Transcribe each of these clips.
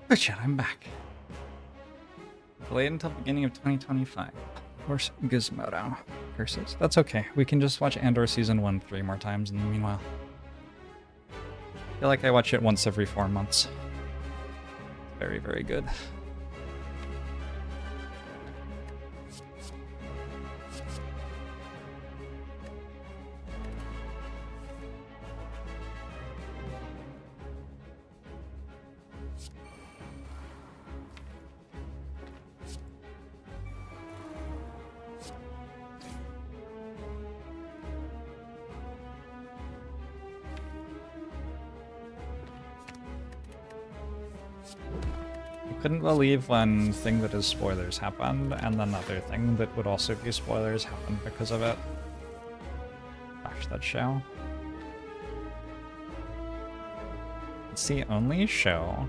But shit, I'm back. Delayed until beginning of 2025. Of course, Gizmodo. Curses. That's okay. We can just watch Andor Season 1 3 more times in the meanwhile. I feel like I watch it once every 4 months. Very, very good. Couldn't believe when thing that is spoilers happened, and then another thing that would also be spoilers happened because of it. Gosh, that show. It's the only show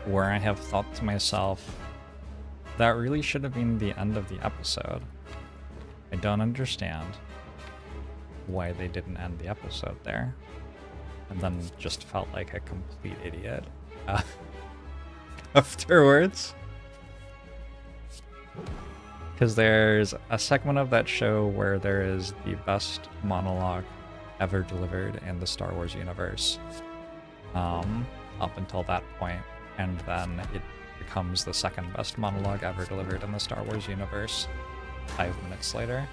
where I have thought to myself, that really should have been the end of the episode. I don't understand why they didn't end the episode there. And then just felt like a complete idiot. Afterwards. Because there's a segment of that show where there is the best monologue ever delivered in the Star Wars universe. Up until that point, and then it becomes the second best monologue ever delivered in the Star Wars universe 5 minutes later.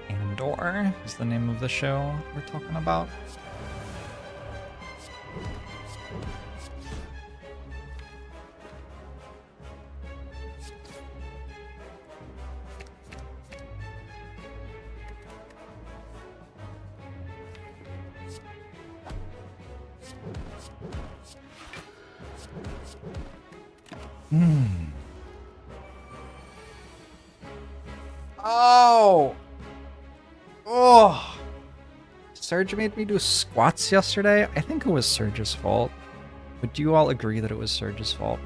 Andor is the name of the show we're talking about. Oh! Oh! Serge made me do squats yesterday. I think it was Serge's fault. But do you all agree that it was Serge's fault?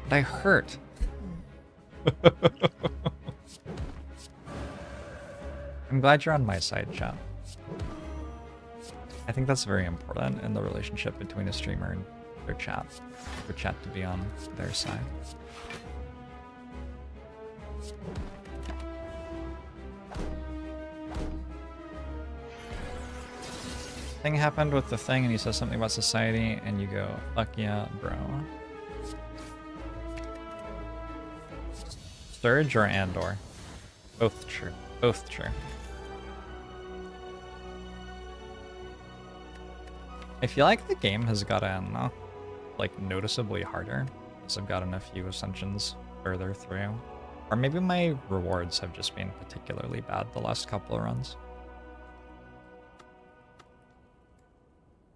But I hurt. I'm glad you're on my side, chat. I think that's very important in the relationship between a streamer and their chat. For chat to be on their side. Thing happened with the thing and he says something about society and you go, fuck yeah, bro. Surge or Andor? Both true. Both true. I feel like the game has gotten, like, noticeably harder as I've gotten a few ascensions further through. Or maybe my rewards have just been particularly bad the last couple of runs.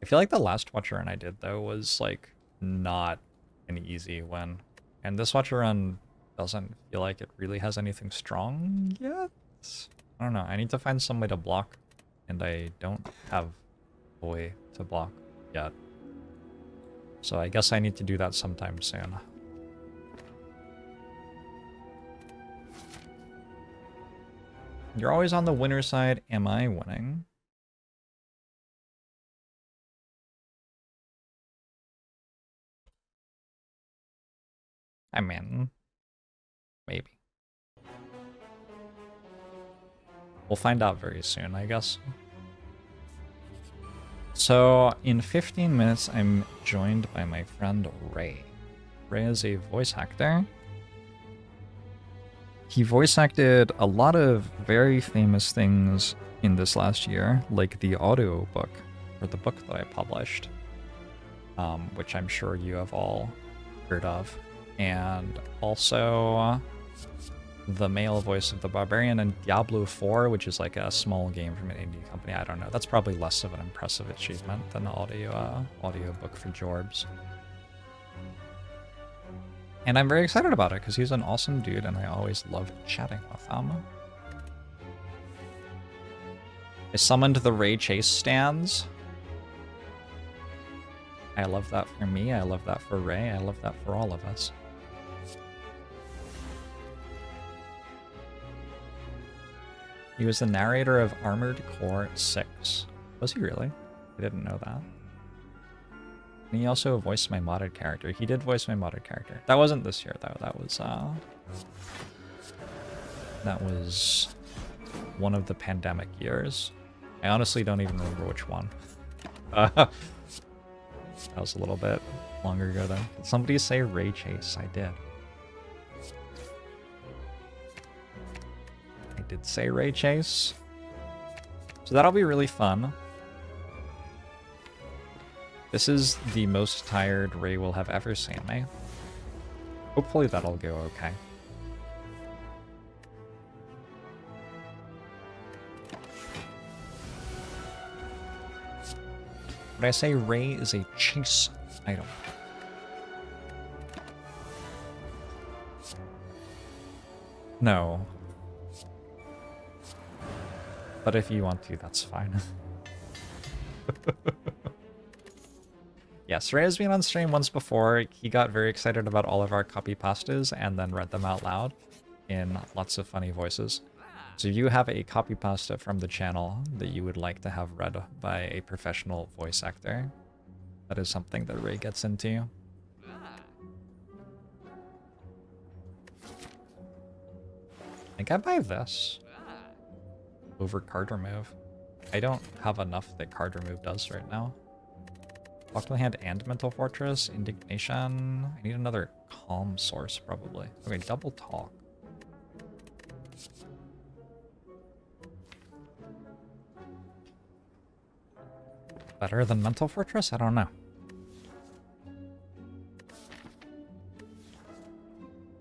I feel like the last Watcher run I did, though, was, like, not an easy win. And this Watcher run doesn't feel like it really has anything strong yet? I don't know, I need to find some way to block, and I don't have a way to block yet. So I guess I need to do that sometime soon. You're always on the winner side. Am I winning? I mean, maybe. We'll find out very soon, I guess. So, in 15 minutes, I'm joined by my friend Ray. Ray is a voice actor. He voice acted a lot of very famous things in this last year, like the audiobook, or the book that I published, which I'm sure you have all heard of. And also the male voice of the Barbarian in Diablo 4, which is like a small game from an indie company. I don't know. That's probably less of an impressive achievement than the audiobook for Jorbs. And I'm very excited about it because he's an awesome dude and I always love chatting with him. I summoned the Ray Chase stands. I love that for me. I love that for Ray. I love that for all of us. He was the narrator of Armored Core 6. Was he really? I didn't know that. And he also voiced my modded character. He did voice my modded character. That wasn't this year though. That was one of the pandemic years. I honestly don't even remember which one. That was a little bit longer ago though. Did somebody say Ray Chase? I did. I did say Ray Chase. So that'll be really fun. This is the most tired Ray will have ever seen me. Hopefully that'll go okay. Would I say Ray is a chase item? No. But if you want to, that's fine. Yes, Ray has been on stream once before. He got very excited about all of our copy pastas and then read them out loud in lots of funny voices. So if you have a copy pasta from the channel that you would like to have read by a professional voice actor, that is something that Ray gets into. I think I buy this over card remove. I don't have enough that card remove does right now. Talk to the hand and Mental Fortress, Indignation. I need another calm source probably. Okay, double talk. Better than Mental Fortress? I don't know.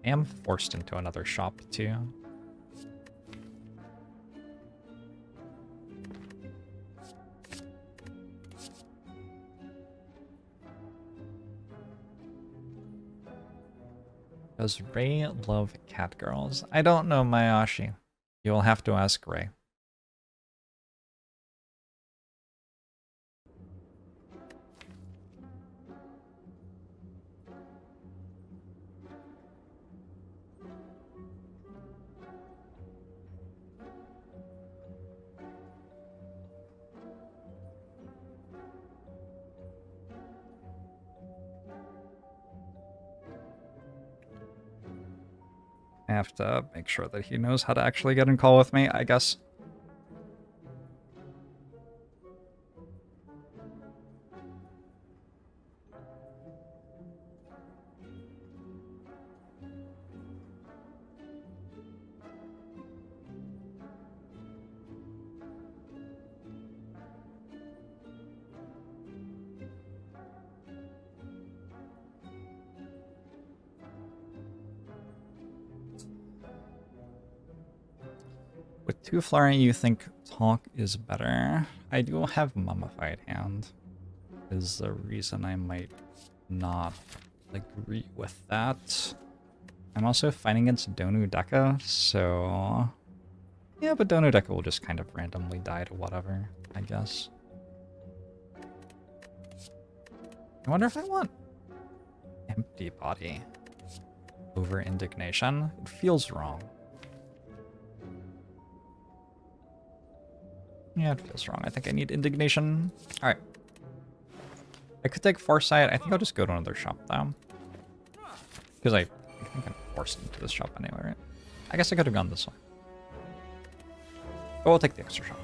I am forced into another shop too. Does Ray love cat girls? I don't know, Mayashi. You'll have to ask Ray. I have to make sure that he knows how to actually get in call with me, I guess. With 2 Flurry, you think talk is better. I do have Mummified Hand. Is the reason I might not agree with that. I'm also fighting against Donu Deka, so... Yeah, but Donu Deka will just kind of randomly die to whatever, I guess. I wonder if I want Empty Body over Indignation. It feels wrong. Yeah, it feels wrong. I think I need Indignation. Alright. I could take Foresight. I think I'll just go to another shop, though. Because I think I'm forced into this shop anyway, right? I guess I could have gone this way. But we'll take the extra shop.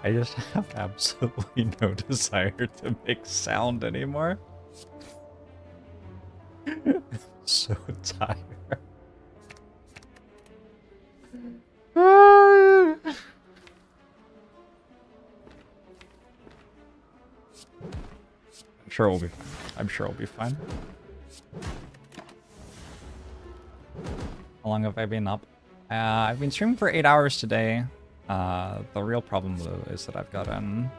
I just have absolutely no desire to make sound anymore. I'm so tired. Sure we'll be fine. I'm sure we'll be fine. How long have I been up? I've been streaming for 8 hours today. The real problem, though, is that I've gotten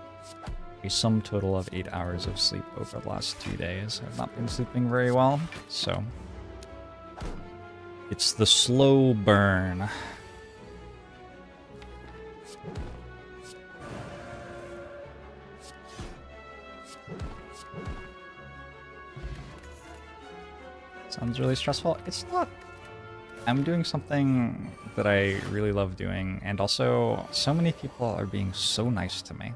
a sum total of 8 hours of sleep over the last 2 days. I've not been sleeping very well, so it's the slow burn. Sounds really stressful. It's not. I'm doing something that I really love doing, and also so many people are being so nice to me.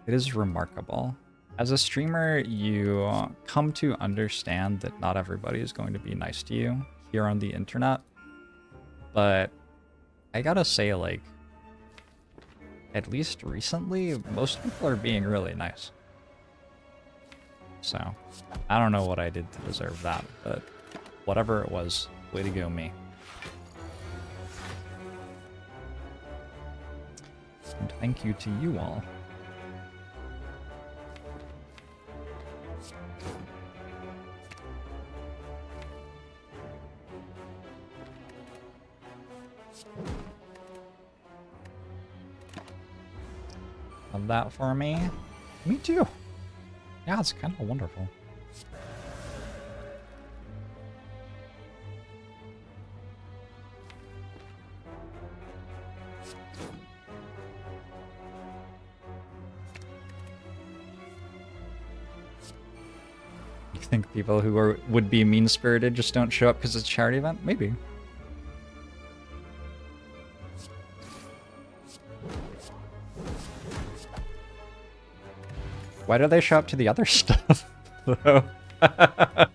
It is remarkable. As a streamer, you come to understand that not everybody is going to be nice to you here on the internet. But I gotta say, like, at least recently, most people are being really nice. So, I don't know what I did to deserve that, but whatever it was, way to go me. And thank you to you all. Love that for me. Me too. Yeah, it's kind of wonderful. You think people who would be mean-spirited just don't show up because it's a charity event? Maybe. Why do they show up to the other stuff, though? I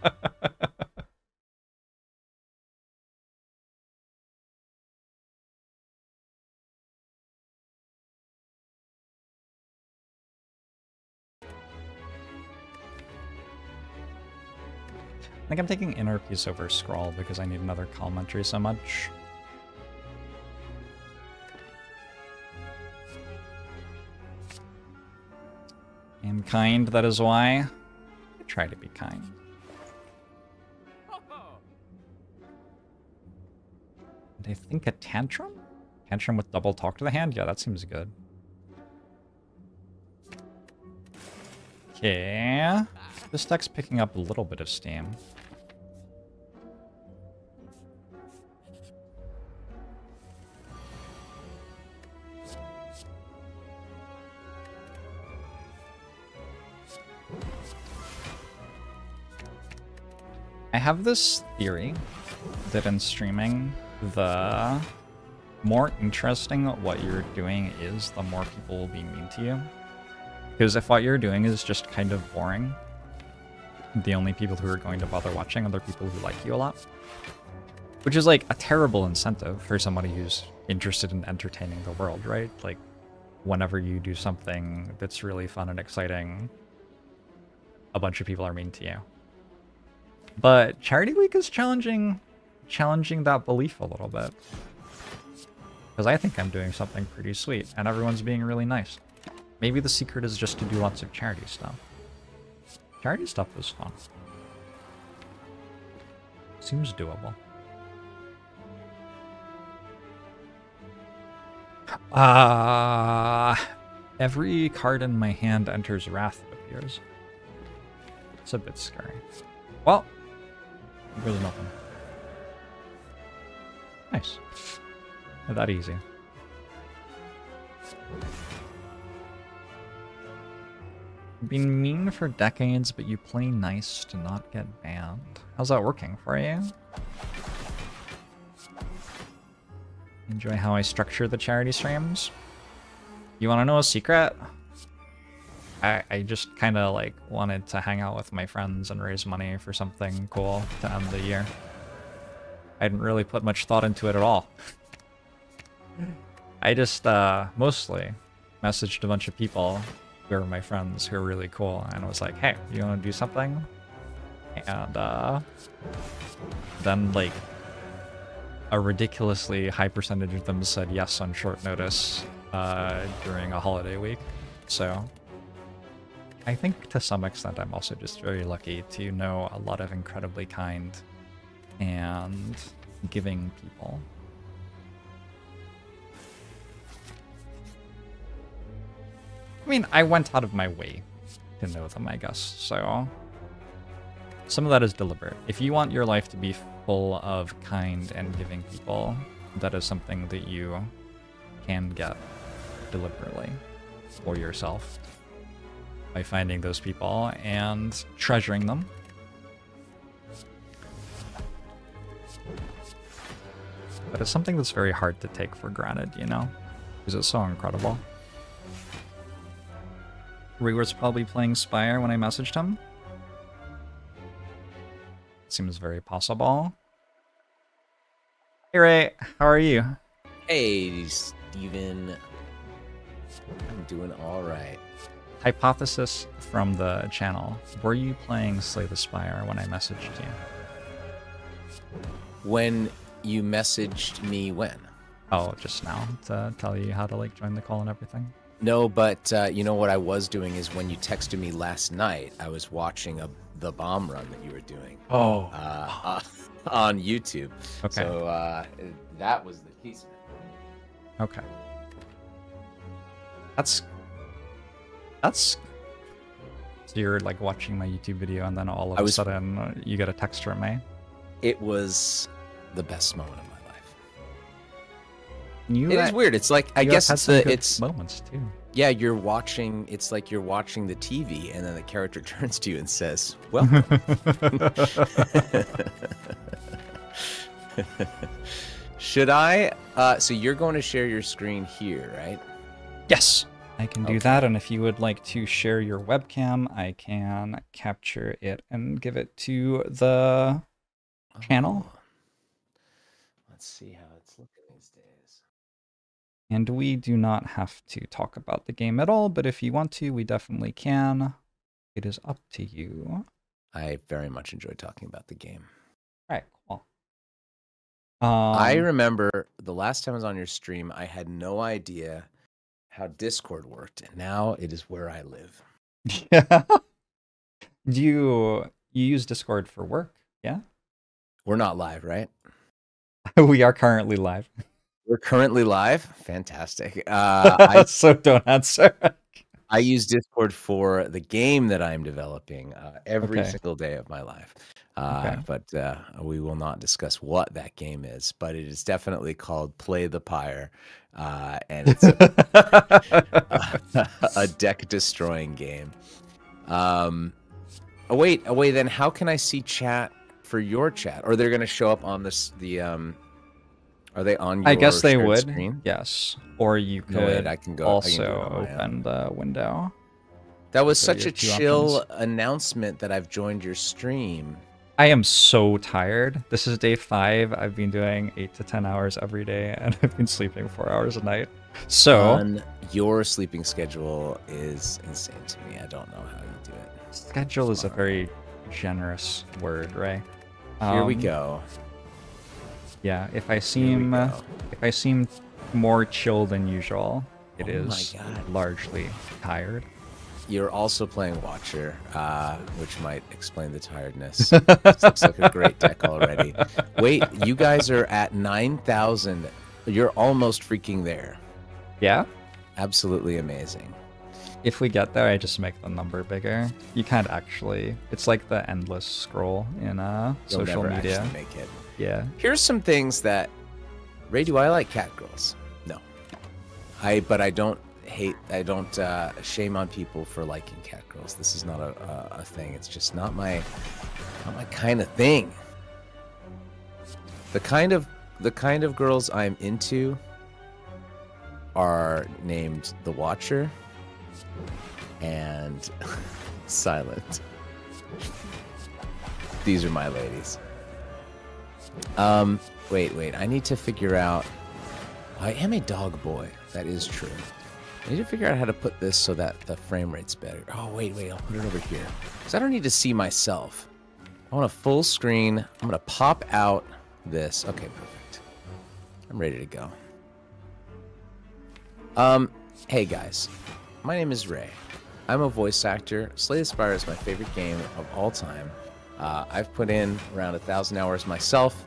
think I'm taking inner peace over scroll because I need another commentary so much. I'm kind, that is why. I try to be kind. And I think a tantrum? Tantrum with double talk to the hand? Yeah, that seems good. Okay. This deck's picking up a little bit of steam. I have this theory that in streaming, the more interesting what you're doing is, the more people will be mean to you. Because if what you're doing is just kind of boring, the only people who are going to bother watching are the people who like you a lot. Which is like a terrible incentive for somebody who's interested in entertaining the world, right? Like, whenever you do something that's really fun and exciting, a bunch of people are mean to you. But Charity Week is challenging that belief a little bit. Because I think I'm doing something pretty sweet, and everyone's being really nice. Maybe the secret is just to do lots of charity stuff. Charity stuff is fun. Seems doable. Every card in my hand enters Wrath, it appears. It's a bit scary. Well, really nothing. Nice. Not that easy. You've been mean for decades, but you play nice to not get banned. How's that working for you? Enjoy how I structure the charity streams? You want to know a secret? I just kind of like wanted to hang out with my friends and raise money for something cool to end the year. I didn't really put much thought into it at all. I just mostly messaged a bunch of people who are my friends who are really cool, and I was like, hey, you want to do something? And then like a ridiculously high percentage of them said yes on short notice during a holiday week. So I think to some extent I'm also just very lucky to know a lot of incredibly kind and giving people. I mean, I went out of my way to know them, I guess, so some of that is deliberate. If you want your life to be full of kind and giving people, that is something that you can get deliberately for yourself by finding those people and treasuring them. But it's something that's very hard to take for granted, you know? Because it's so incredible. Ray was probably playing Spire when I messaged him. Seems very possible. Hey Ray, how are you? Hey Steven. I'm doing alright. Hypothesis from the channel. Were you playing Slay the Spire when I messaged you? When you messaged me when? Oh, just now to tell you how to like join the call and everything. No, but you know what I was doing is when you texted me last night, I was watching the bomb run that you were doing. Oh. On YouTube. Okay. So that was the case. Okay. That's. So you're like watching my YouTube video and then all of a sudden you get a text from me. It was the best moment of my life. It is weird. It's like I guess it's moments too. Yeah, you're watching. It's like you're watching the TV, and then the character turns to you and says, "Welcome." Should I? So you're going to share your screen here, right? Yes, I can do that. And if you would like to share your webcam, I can capture it and give it to the channel. Let's see how it's looking these days. And we do not have to talk about the game at all, but if you want to, we definitely can. It is up to you. I very much enjoy talking about the game. All right, cool. I remember the last time I was on your stream, I had no idea how Discord worked, and now it is where I live. Yeah. Do you use Discord for work? Yeah? We're not live, right? We are currently live. We're currently live? Fantastic. So don't answer. I use Discord for the game that I'm developing every single day of my life. But we will not discuss what that game is, but it is definitely called Play the Pyre. And it's a deck-destroying game. Wait, then how can I see chat for your chat? Or they're going to show up on this, are they on your I guess they would, screen? Yes. Or you could also open the window. That was such a chill announcement that I've joined your stream. I am so tired. This is day 5. I've been doing 8 to 10 hours every day, and I've been sleeping 4 hours a night. So your sleeping schedule is insane to me. I don't know how you do it. Schedule is a very generous word, right? Here we go. Yeah, if I seem more chill than usual, it is largely tired. You're also playing Watcher, which might explain the tiredness. This looks like a great deck already. Wait, you guys are at 9,000. You're almost freaking there. Yeah? Absolutely amazing. If we get there, I just make the number bigger. You can't actually. It's like the endless scroll in social media. Actually make it. Yeah. Here's some things that... Ray, do I like cat girls? No. But I don't shame on people for liking cat girls. This is not a thing. It's just not my kind of thing. The kind of girls I'm into are named The Watcher and Silent. These are my ladies. Wait. I need to figure out... I am a dog boy. That is true. I need to figure out how to put this so that the frame rate's better. Oh, wait. I'll put it over here. Because I don't need to see myself. I want a full screen. I'm going to pop out this. Okay, perfect. I'm ready to go. Hey, guys. My name is Ray. I'm a voice actor. Slay the Spire is my favorite game of all time. I've put in around 1,000 hours myself,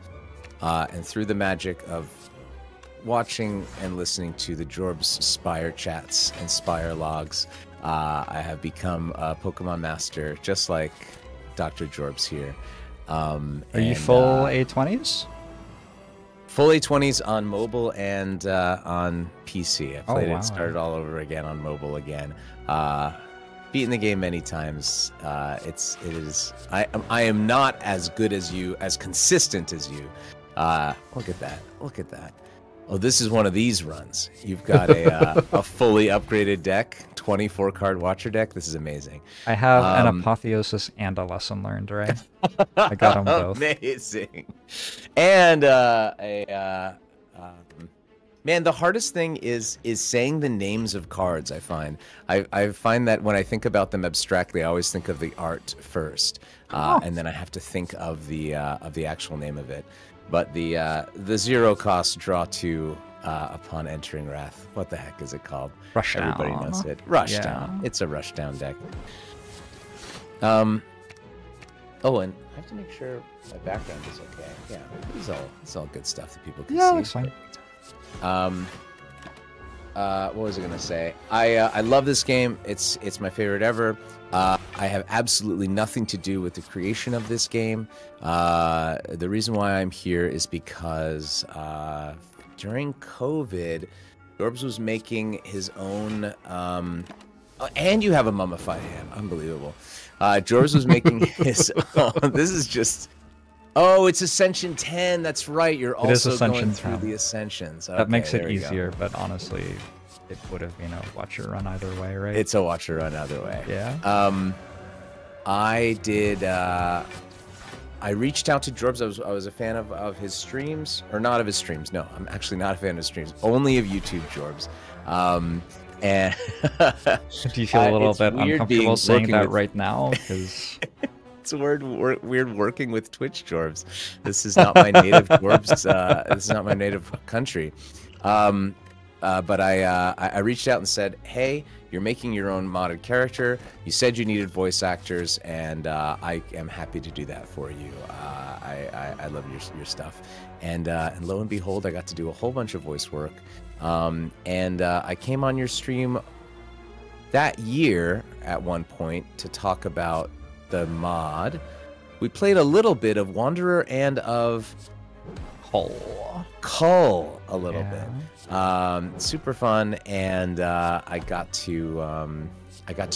and through the magic of watching and listening to the Jorbs Spire chats and Spire logs, I have become a Pokemon master, just like Dr. Jorbs here. Are you full A20s? Full A20s on mobile and on PC. I played it, started all over again on mobile again. Beaten the game many times. I am not as good as you, as consistent as you. Look at that. Look at that. Oh, this is one of these runs. You've got a fully upgraded deck, 24 card watcher deck. This is amazing. I have an apotheosis and a lesson learned, right? I got them both. Amazing. And man, the hardest thing is saying the names of cards. I find that when I think about them abstractly, I always think of the art first, and then I have to think of the actual name of it. But the 0 cost draw 2 upon entering Wrath. What the heck is it called? Rushdown. Everybody knows it. Rushdown. Yeah. It's a Rushdown deck. Oh, and I have to make sure my background is okay. Yeah, it's all good stuff that people can see. Yeah, that's fine. What was I gonna say? I love this game. It's my favorite ever. I have absolutely nothing to do with the creation of this game. The reason why I'm here is because during COVID, Jorbs was making his own. And you have a mummified hand. Unbelievable. Jorbs was making his own. This is just. Oh, it's Ascension 10. That's right. You're also going through the Ascensions. Okay, that makes it easier, but honestly, it would have been a watcher run either way, right? It's a watcher run either way. Yeah. I did. I reached out to Jorbs. I was a fan of his streams, or not of his streams. No, I'm actually not a fan of his streams. Only of YouTube Jorbs. And do you feel a little bit uncomfortable saying that right now? Because it's weird working with Twitch Jorbs. This is not my native Jorbs. This is not my native country. But I reached out and said, hey, you're making your own modded character. You said you needed voice actors, and I am happy to do that for you. I love your stuff. And lo and behold, I got to do a whole bunch of voice work. And I came on your stream that year at one point to talk about the mod. We played a little bit of Wanderer and of Cull a little bit. Super fun, and I got to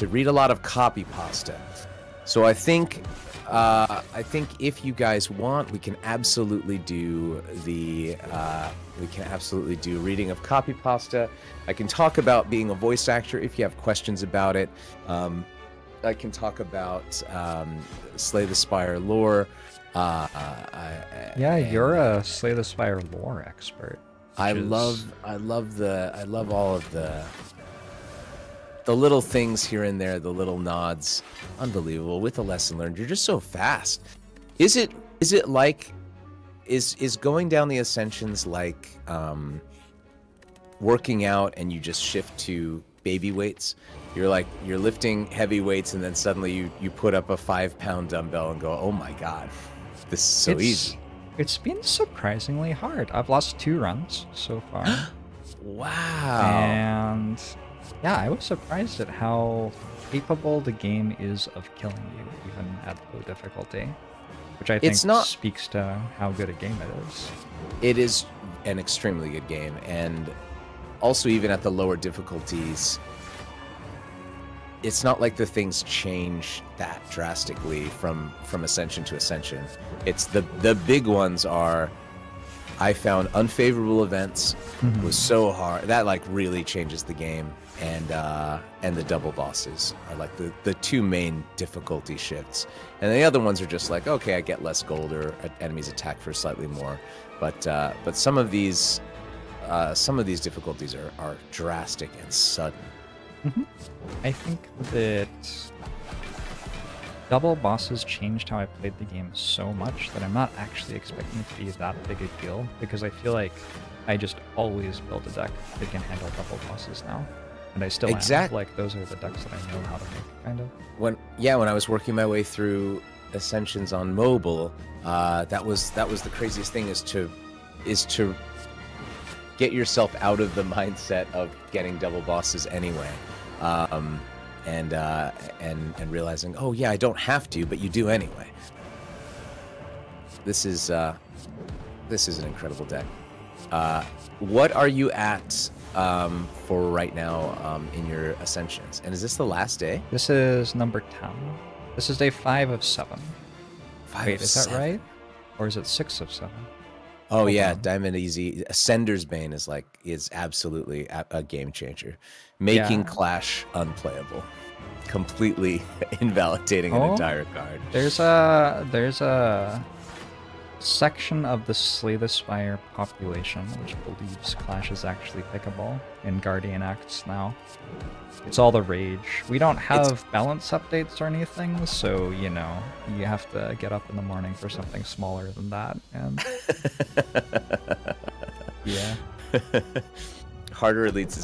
read a lot of copy pasta. So I think if you guys want, we can absolutely do reading of copy pasta. I can talk about being a voice actor if you have questions about it. I can talk about Slay the Spire lore. You're a Slay the Spire lore expert. I love all of the little things here and there, the little nods. Unbelievable. With a lesson learned, you're just so fast. Is it like is going down the Ascensions like working out and you just shift to baby weights? You're lifting heavy weights, and then suddenly you put up a 5-pound dumbbell and go, oh my god, this is so easy. It's been surprisingly hard. I've lost 2 runs so far. Wow. And yeah, I was surprised at how capable the game is of killing you, even at low difficulty. Which I think speaks to how good a game it is. It is an extremely good game, and also even at the lower difficulties, it's not like the things change that drastically from Ascension to Ascension. It's the big ones are, I found unfavorable events was so hard that like really changes the game, and the double bosses are like the 2 main difficulty shifts, and the other ones are just like, okay, I get less gold or enemies attack for slightly more, but some of these difficulties are drastic and sudden. I think that double bosses changed how I played the game so much that I'm not actually expecting it to be that big a deal, because I feel like I just always build a deck that can handle double bosses now. And I still am. Exactly. Like, those are the decks that I know how to make, kind of. When I was working my way through Ascensions on mobile, that was the craziest thing is to get yourself out of the mindset of getting double bosses anyway, and realizing, oh yeah, I don't have to, but you do anyway. This is an incredible deck. What are you at for right now in your Ascensions? And is this the last day? This is number 10. This is day 5 of 7. Wait, is that right? Or is it 6 of 7? Oh, Hold yeah, on. Diamond Easy. Ascender's Bane is absolutely a game changer. Making Clash unplayable. Completely invalidating an entire card. There's a section of the Slay the Spire population which believes Clash is actually pickable in Guardian Acts now. It's all the rage. We don't have balance updates or anything, so, you know, you have to get up in the morning for something smaller than that, and... yeah. Harder Elites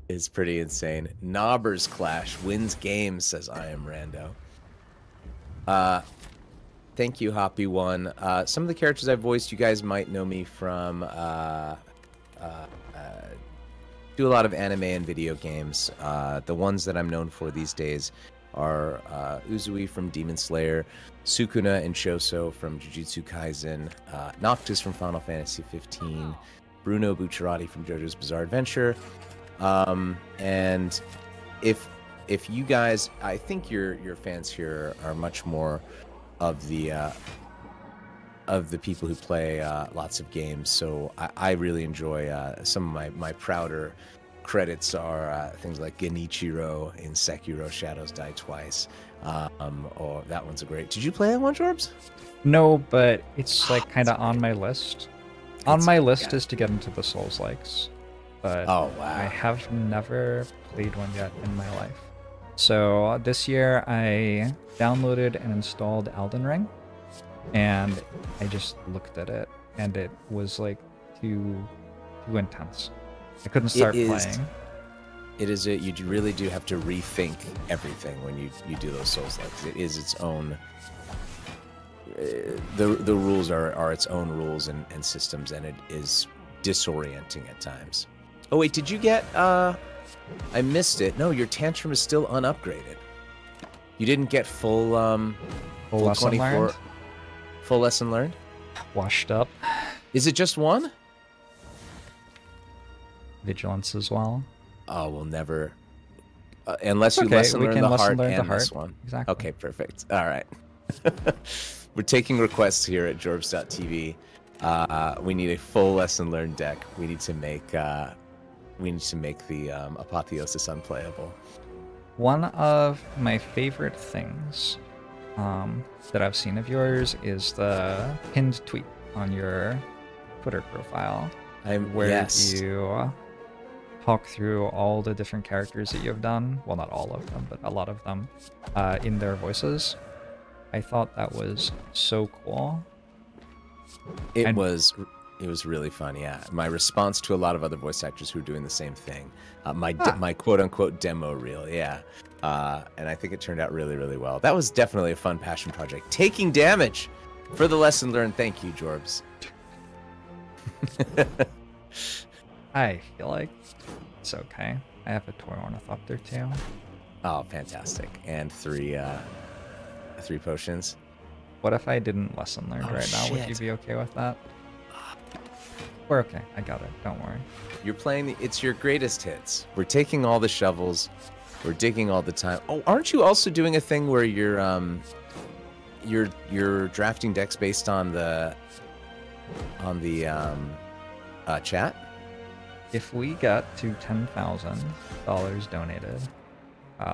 is pretty insane. Nobbers Clash wins games, says I Am Rando. Thank you, Hoppy1. Some of the characters I've voiced, you guys might know me from... do a lot of anime and video games. The ones that I'm known for these days are Uzui from Demon Slayer, Sukuna and Choso from Jujutsu Kaisen, Noctis from Final Fantasy 15, Bruno Bucciarati from JoJo's Bizarre Adventure. And if you guys, I think your fans here are much more of the people who play lots of games, so I really enjoy some of my prouder credits are things like Genichiro in Sekiro Shadows Die Twice. Or that one's a great... Did you play that one, Jorbs? No, but it's like kind of on my list. On my list is to get into the Souls-likes, but I have never played one yet in my life. So this year I downloaded and installed Elden Ring, and I just looked at it, and it was like too intense. I couldn't start playing. It is you really do have to rethink everything when you do those Souls-likes. It is its own. The rules are its own rules and systems, and it is disorienting at times. Oh wait, did you get? I missed it. No, your Tantrum is still unupgraded. You didn't get full lesson 24 learned? Full lesson learned. Washed up. Is it just one? Vigilance as well. Oh, we'll never. Unless you lesson learn the heart and this one. Exactly. Okay, perfect. All right. We're taking requests here at Jorbs.tv. We need a full lesson learned deck. We need to make the Apotheosis unplayable. One of my favorite things that I've seen of yours is the pinned tweet on your Twitter profile, where you talk through all the different characters that you've done. Well, not all of them, but a lot of them in their voices. I thought that was so cool. It was really fun, yeah. My response to a lot of other voice actors who are doing the same thing. My quote-unquote demo reel, yeah. And I think it turned out really, really well. That was definitely a fun passion project. Taking damage for the lesson learned. Thank you, Jorbs. I feel like it's okay. I have a toy ornithopter too. Oh, fantastic. And three potions. What if I didn't lesson learn right now? Would you be okay with that? We're okay. I got it. Don't worry. You're playing it's your greatest hits. We're taking all the shovels. We're digging all the time. Oh, aren't you also doing a thing where you're drafting decks based on the chat? If we get to $10,000 donated,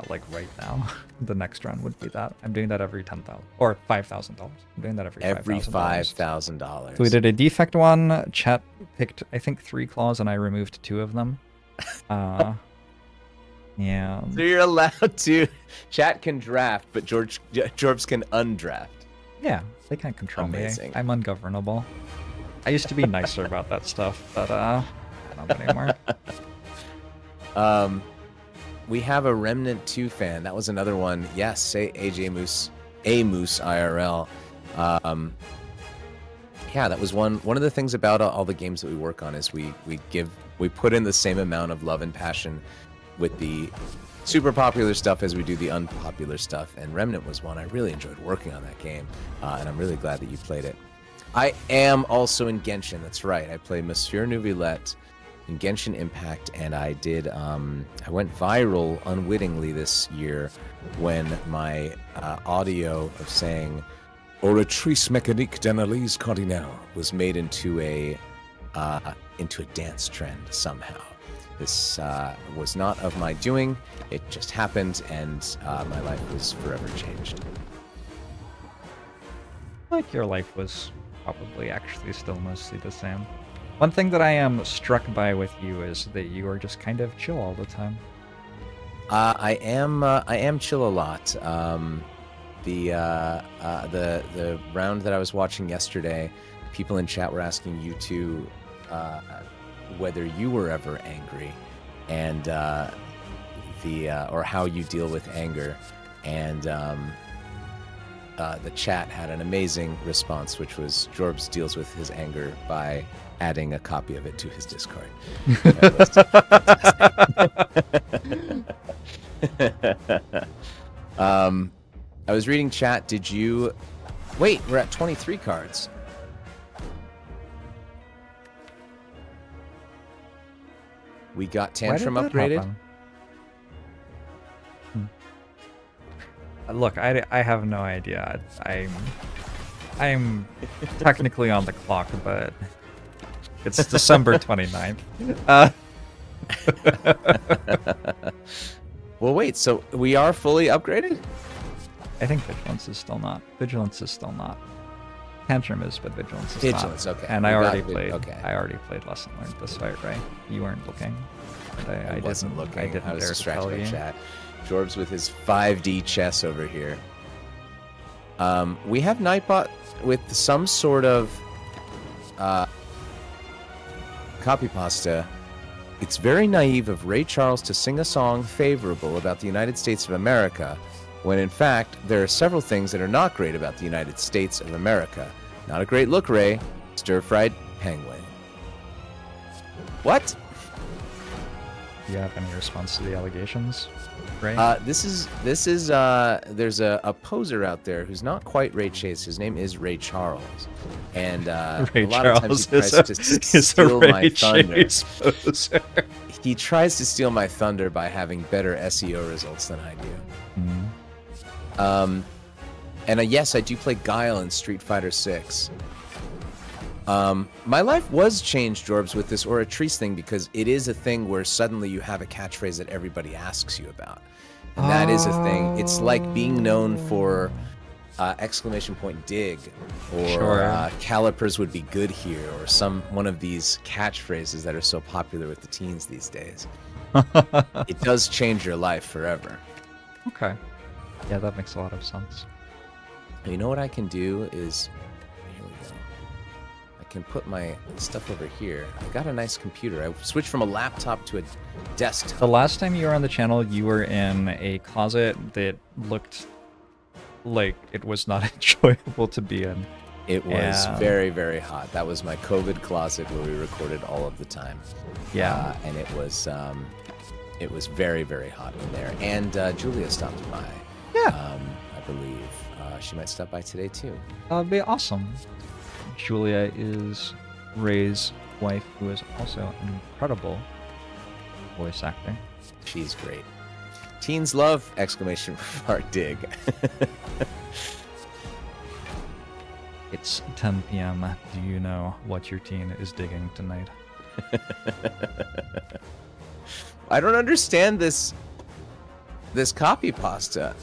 like right now, the next run would be that. I'm doing that every $10,000 or $5,000. I'm doing that every $5,000. So we did a defect one. Chat picked, I think, 3 claws, and I removed 2 of them. Yeah. So you're allowed to. Chat can draft, but Jorbs can undraft. Yeah, they can't control me. I'm ungovernable. I used to be nicer about that stuff, but I don't anymore. We have a Remnant 2 fan. That was another one. Yes, say AJ Moose, A Moose IRL. Yeah, that was one of the things about all the games that we work on is we put in the same amount of love and passion with the super popular stuff as we do the unpopular stuff. And Remnant was one. I really enjoyed working on that game, and I'm really glad that you played it. I am also in Genshin. That's right. I play Monsieur Neuvillette in Genshin Impact, and I did. I went viral unwittingly this year when my audio of saying "Oratrice mécanique d'analyse cardinale" was made into a dance trend somehow. This was not of my doing. It just happened, and my life was forever changed. Like your life was probably actually still mostly the same. One thing that I am struck by with you is that you are just kind of chill all the time. I am chill a lot. The round that I was watching yesterday, people in chat were asking you two whether you were ever angry, and or how you deal with anger, and the chat had an amazing response, which was Jorbs deals with his anger by adding a copy of it to his Discord. I was reading chat. Did you... Wait, we're at 23 cards. We got Tantrum upgraded. Look, I have no idea. I'm technically on the clock, but it's December 29th. Well, wait, so we are fully upgraded? I think Vigilance is still not. Vigilance is still not. Tantrum is, but Vigilance is Vigilance, not. okay. And We I got already Vig- played. okay. I already played Lesson Learned this fight, right? You weren't looking. I wasn't looking. I didn't I was dare to distracted tell by you. chat. Jorbs with his 5D chess over here. We have Nightbot with some sort of copy pasta. It's very naive of Ray Charles to sing a song favorable about the United States of America, when in fact there are several things that are not great about the United States of America. Not a great look, Ray. Stir-fried penguin. What? Do you have any response to the allegations, Ray? There's a poser out there who's not quite Ray Chase. His name is Ray Charles, and Ray a lot of times he Charles tries to steal my thunder. Chase poser. He tries to steal my thunder by having better SEO results than I do. Mm-hmm. And yes, I do play Guile in Street Fighter 6. My life was changed, Jorbs, with this Oratrice thing, because it is a thing where suddenly you have a catchphrase that everybody asks you about. And that is a thing. It's like being known for exclamation point dig, or Sure. calipers would be good here, or one of these catchphrases that are so popular with the teens these days. It does change your life forever. Okay. Yeah, that makes a lot of sense. You know what I can do is... Here we go. I can put my stuff over here. I got a nice computer. I switched from a laptop to a desktop. The last time you were on the channel, you were in a closet that looked like it was not enjoyable to be in. It was Yeah. very, very hot. That was my COVID closet where we recorded all of the time. Yeah. And it was very, very hot in there. And Julia stopped by. Yeah. I believe she might stop by today too. That would be awesome. Julia is Ray's wife, who is also an incredible voice actor. She's great. Teens love exclamation mark dig. It's 10 p.m. Do you know what your teen is digging tonight? I don't understand this copy pasta.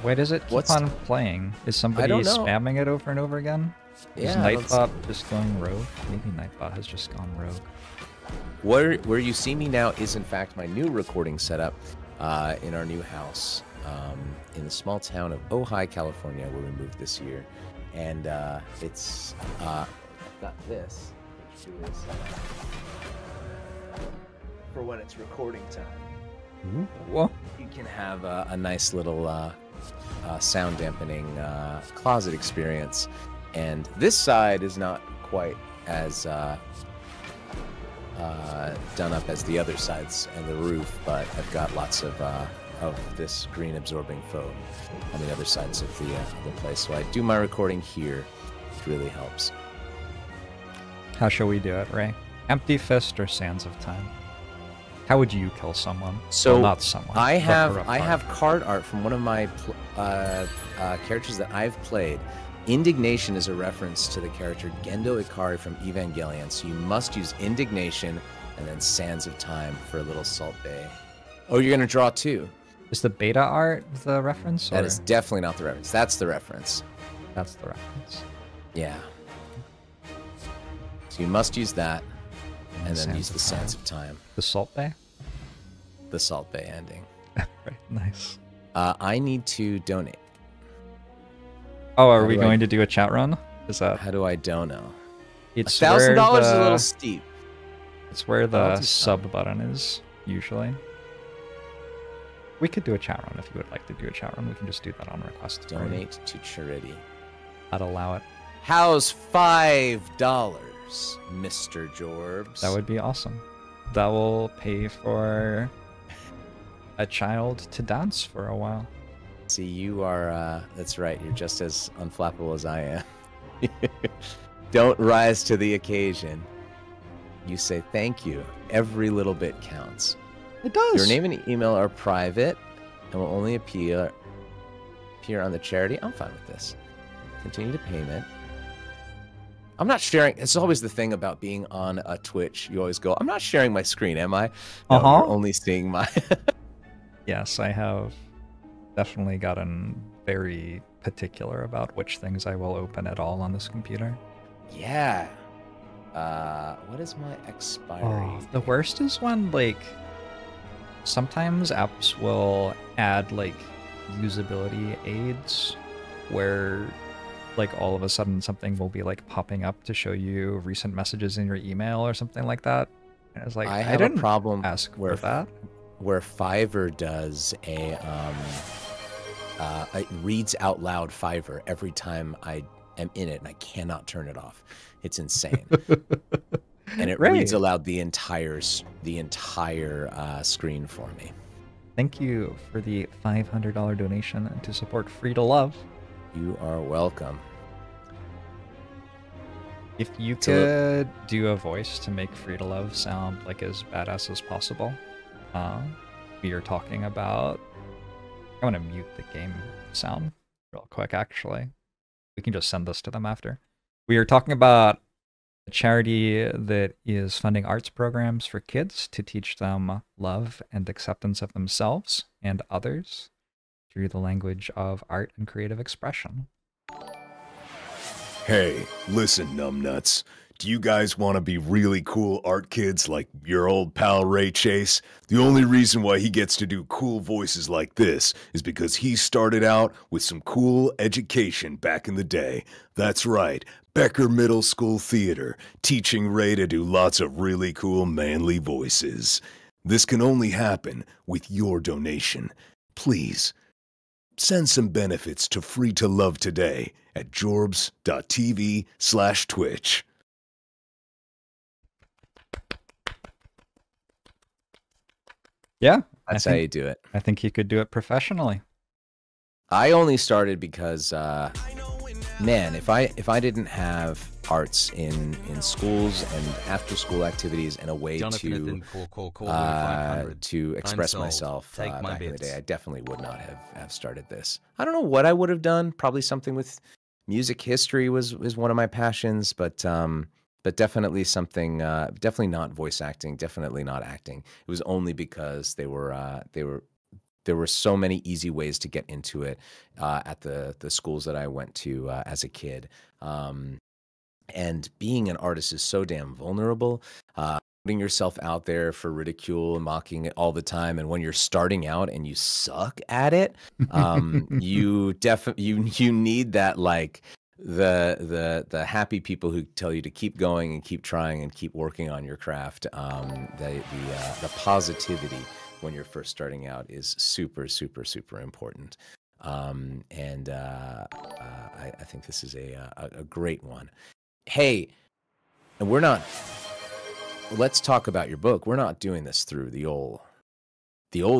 Why does it keep on playing? Is somebody don't know. spamming it over and over again? Yeah, Is Nightbot just going rogue? Maybe Nightbot has just gone rogue. Where you see me now is in fact my new recording setup in our new house in the small town of Ojai, California, where we moved this year. And it's I've got this, which is for when it's recording time. Well, You can have a nice little sound dampening closet experience. And this side is not quite as done up as the other sides and the roof, but I've got lots of this green absorbing foam on the other sides of the place. So I do my recording here, which really helps. how shall we do it, Ray? Empty fist or sands of time? How would you kill someone? So well, not someone. I but have rough I art. have card art from one of my characters that I've played. Indignation is a reference to the character Gendo Ikari from Evangelion, so you must use Indignation and then Sands of Time for a little Salt Bay. Oh, you're gonna draw two. Is the beta art the reference? That or- is definitely not the reference. That's the reference. That's the reference. Yeah. So you must use that, and then Sands use of the Time. Sands of Time, The Salt Bay? the Salt Bay ending. Right, nice. I need to donate. Oh, are How we do I- going to do a chat run? Is that... How do I dono? It's $1,000 is a where little the- steep. It's where I'll the do sub button is, usually. We could do a chat run if you would like to do a chat run. We can just do that on request. for you. Donate to charity. I'd allow it. How's $5, Mr. Jorbs? That would be awesome. That will pay for a child to dance for a while. See, you are, that's right, you're just as unflappable as I am. Don't rise to the occasion. You say thank you. Every little bit counts. It does. Your name and email are private and will only appear on the charity. I'm fine with this. Continue to payment. I'm not sharing. It's always the thing about being on a Twitch. You always go, I'm not sharing my screen, am I? No, Uh-huh. you're only seeing my... Yes, I have definitely gotten very particular about which things I will open at all on this computer. Yeah. What is my expiry? Oh, the worst is when, like, sometimes apps will add, like, usability aids where, like, all of a sudden something will be, like, popping up to show you recent messages in your email or something like that. And it's like, I have didn't a problem ask where for that. where Fiverr does it reads out loud Fiverr every time I am in it, and I cannot turn it off. It's insane. And it reads Right. aloud the entire screen for me. Thank you for the $500 donation to support Free to Love. You are welcome. If you So- could do a voice to make Free to Love sound like as badass as possible, we are talking about. I want to mute the game sound real quick, actually. We can just send this to them after. We are talking about a charity that is funding arts programs for kids to teach them love and acceptance of themselves and others through the language of art and creative expression. Hey, listen, numbnuts. Do you guys want to be really cool art kids like your old pal Ray Chase? The only reason why he gets to do cool voices like this is because he started out with some cool education back in the day. That's right, Becker Middle School Theater, teaching Ray to do lots of really cool manly voices. This can only happen with your donation. Please, send some benefits to Free to Love today at jorbs.tv/Twitch. Yeah, That's I how think, you do it. I think he could do it professionally. I only started because, man, if I didn't have arts in schools and after school activities and a way Jonathan to express sold. myself Take my back in the bits. day, I definitely would not have started this. I don't know what I would have done. Probably something with music history was one of my passions, but definitely something. Definitely not voice acting. Definitely not acting. It was only because there were so many easy ways to get into it at the schools that I went to as a kid. And being an artist is so damn vulnerable. Putting yourself out there for ridicule and mocking it all the time, and when you're starting out and you suck at it, you need that like the happy people who tell you to keep going and keep trying and keep working on your craft. The positivity when you're first starting out is super, super, super important. I think this is a great one. Hey, and let's talk about your book. We're not doing this through the old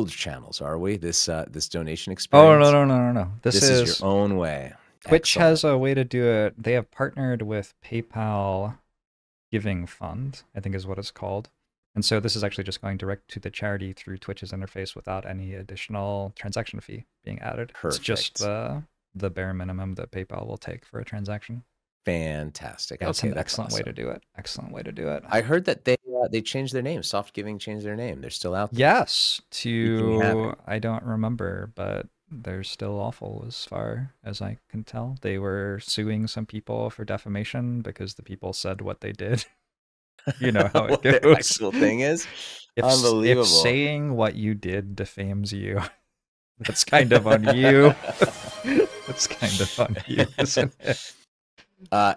channels, are we? This donation experience. Oh, no. This is your own way. Twitch has a way to do it. They have partnered with PayPal Giving Fund, I think is what it's called. And so this is actually just going direct to the charity through Twitch's interface without any additional transaction fee being added. Perfect. It's just the bare minimum that PayPal will take for a transaction. Fantastic. That's an excellent way to do it. Excellent way to do it. I heard that they changed their name. Soft Giving changed their name. They're still out there. Yes, I don't remember, but they're still awful as far as I can tell. They were suing some people for defamation because the people said what they did. You know how it goes. The actual thing is unbelievable. If saying what you did defames you, that's kind of on you. That's kind of on you, isn't it?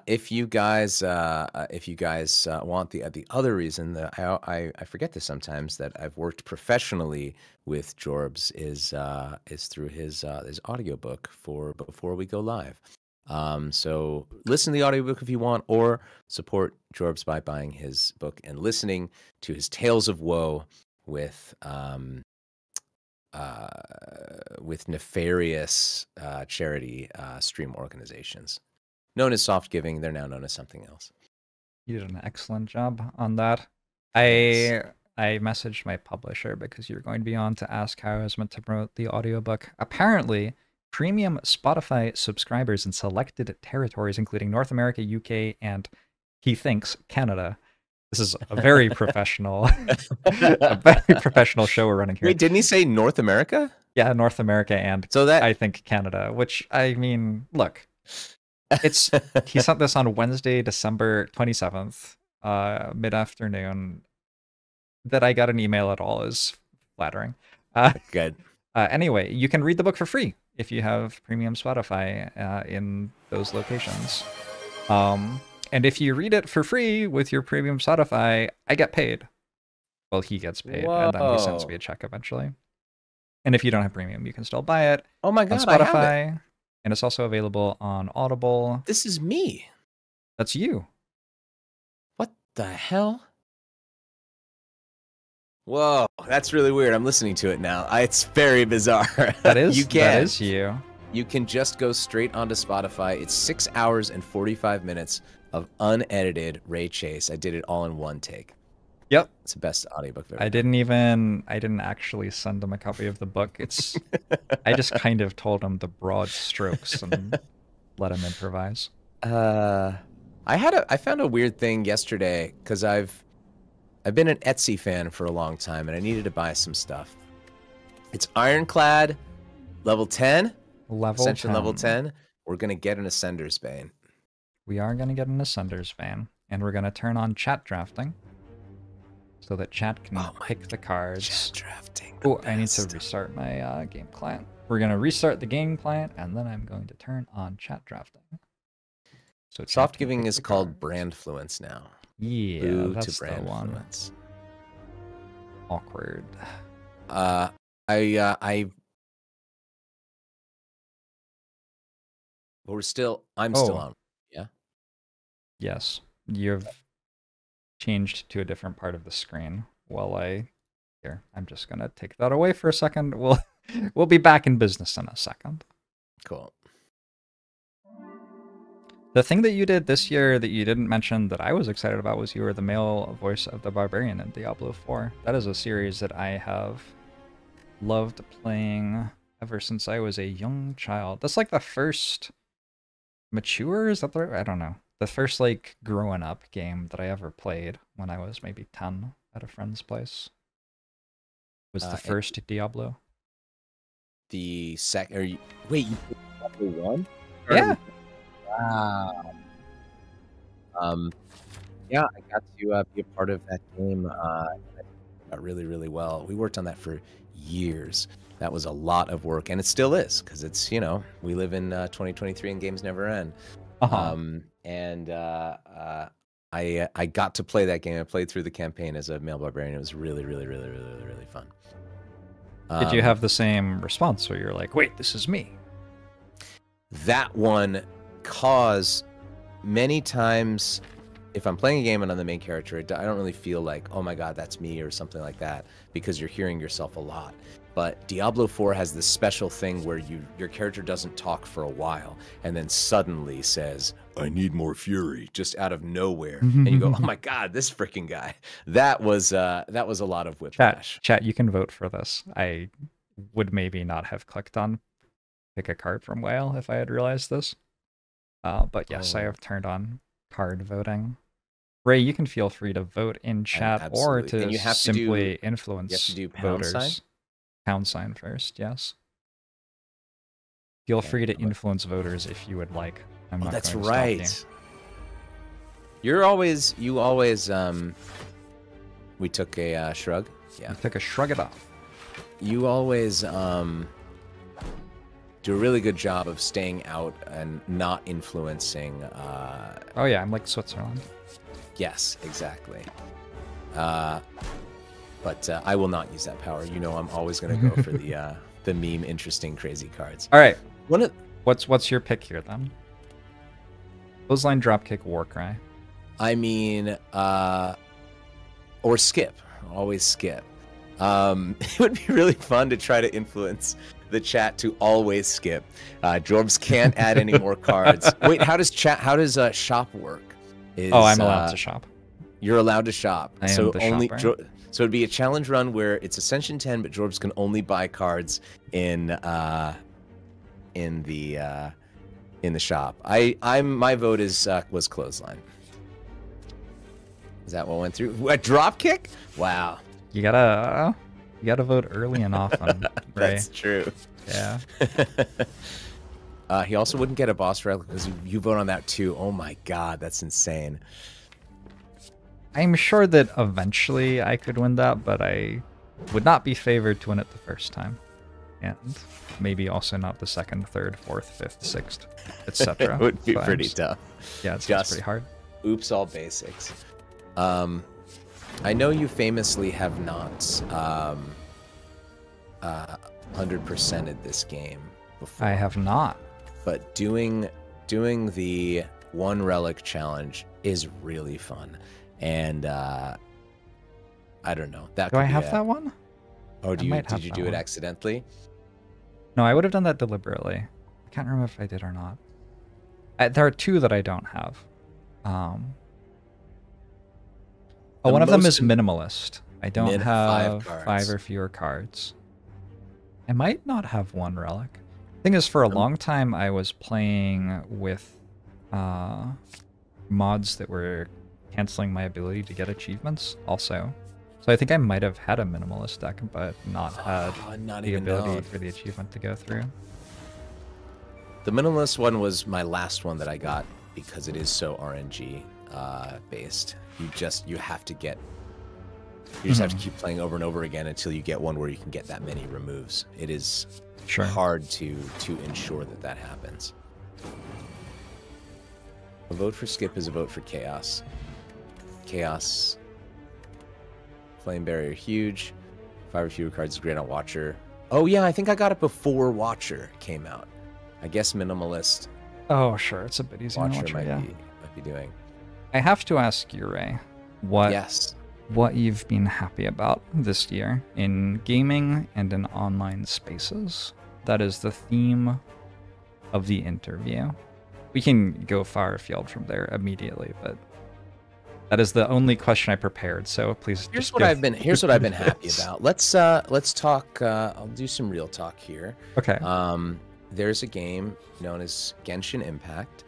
If you guys want the other reason that I forget this sometimes, that I've worked professionally with Jorbs is through his audiobook for Before We Go Live. So listen to the audiobook if you want, or support Jorbs by buying his book and listening to his Tales of Woe with nefarious charity stream organizations. Known as Soft Giving, they're now known as something else. You did an excellent job on that. I messaged my publisher because you're going to be on to ask how I was meant to promote the audiobook. Apparently, premium Spotify subscribers in selected territories, including North America, UK, and he thinks Canada. This is a very professional, show we're running here. Wait, didn't he say North America? Yeah, North America and I think Canada. Which I mean, look. He sent this on Wednesday, December 27th, mid-afternoon. That I got an email at all is flattering. Good. Anyway, you can read the book for free if you have premium Spotify in those locations. And if you read it for free with your premium Spotify, I get paid. Well, he gets paid, and then he sends me a check eventually. And if you don't have premium, you can still buy it. Oh my God, on Spotify. I have it. And it's also available on Audible. This is me. That's you. What the hell? Whoa, that's really weird. I'm listening to it now. It's very bizarre. That is you. You can just go straight onto Spotify. It's 6 hours and 45 minutes of unedited Ray Chase. I did it all in one take. Yep. It's the best audiobook I've ever I didn't actually send him a copy of the book. I just kind of told him the broad strokes and let him improvise. I found a weird thing yesterday because I've been an Etsy fan for a long time and I needed to buy some stuff. It's Ironclad level 10. Ascension level 10. We're gonna get an Ascender's Bane. We are gonna get an Ascender's Bane, and we're gonna turn on chat drafting. So that chat can pick the cards. Chat drafting. Oh, I need to restart my game client. We're going to restart the game client, and then I'm going to turn on chat drafting. So Soft Giving is called Brandfluence now. Yeah, Boo that's to the one. Brandfluence. Awkward. But I'm still on. Yeah? Yes. You've changed to a different part of the screen while I'm just gonna take that away for a second. We'll be back in business in a second. Cool. The thing that you did this year that you didn't mention that I was excited about was you were the male voice of the Barbarian in Diablo 4. That is a series that I have loved playing ever since I was a young child. That's like the first mature, is that the right? I don't know. The first, like, growing up game that I ever played when I was maybe 10 at a friend's place was the first Diablo. The second... Wait, you played Diablo 1? Yeah. Wow. Yeah, I got to be a part of that game really, really well. We worked on that for years. That was a lot of work, and it still is, because it's, we live in 2023 and games never end. Uh-huh. I got to play that game. I played through the campaign as a male barbarian. It was really, really, really, really, really fun. Did you have the same response where you're like, wait, this is me? That one, cause many times if I'm playing a game and I'm the main character, I don't really feel like, oh my god, that's me or something like that, because you're hearing yourself a lot. But Diablo 4 has this special thing where your character doesn't talk for a while and then suddenly says, I need more fury. just out of nowhere. And you go, oh my god, this freaking guy. That was a lot of whiplash. Chat, you can vote for this. I would maybe not have clicked on pick a card from Whale if I had realized this. But yes, I have turned on card voting. Ray, you can feel free to vote in chat or to simply influence voters. Pound sign first, yes. Feel free to influence voters if you would like. I'm not that's going to stop right. You always we took a shrug. Yeah. You took a shrug it off. You always do a really good job of staying out and not influencing Oh yeah, I'm like Switzerland. Yes, exactly. But I will not use that power. You know, I'm always going to go for the meme, interesting, crazy cards. All right. What's your pick here then? Clothesline, dropkick, Warcry. I mean, or skip. Always skip. It would be really fun to try to influence the chat to always skip. Jorbs can't add any more cards. Wait, how does shop work? I'm allowed to shop. You're allowed to shop. I am the shopper. So it'd be a challenge run where it's Ascension 10, but Jorbs can only buy cards in the shop. My vote was Clothesline. Is that what went through? A drop kick? Wow. You gotta vote early and often. That's true. Yeah. He also wouldn't get a boss relic because you vote on that too. Oh my god, that's insane. I'm sure that eventually I could win that, but I would not be favored to win it the first time. And maybe also not the second, third, fourth, fifth, sixth, etc. It would be pretty tough. Yeah, it's pretty hard. Oops, all basics. I know you famously have not 100%ed this game before. I have not. But doing the one relic challenge is really fun. And I don't know. Do I have that one? Oh, did you do it accidentally? No, I would have done that deliberately. I can't remember if I did or not. There are two that I don't have. One of them is minimalist. I don't have 5 or fewer cards. I might not have one relic. Thing is, for a long time, I was playing with mods that were canceling my ability to get achievements also. So I think I might have had a minimalist deck, but not had the ability for the achievement to go through. The minimalist one was my last one that I got because it is so RNG based. You just have to have to keep playing over and over again until you get one where you can get that many removes. It is hard to ensure that happens. A vote for skip is a vote for chaos. Chaos. Flame barrier huge. 5 or fewer cards is great on Watcher. Oh yeah, I think I got it before Watcher came out. I guess minimalist. Oh sure, it's a bit easier. Watcher might be doing. I have to ask you, Ray, what you've been happy about this year in gaming and in online spaces. That is the theme of the interview. We can go far afield from there immediately, but that is the only question I prepared. So please. Here's what I've been happy about. Let's talk. I'll do some real talk here. Okay. There's a game known as Genshin Impact,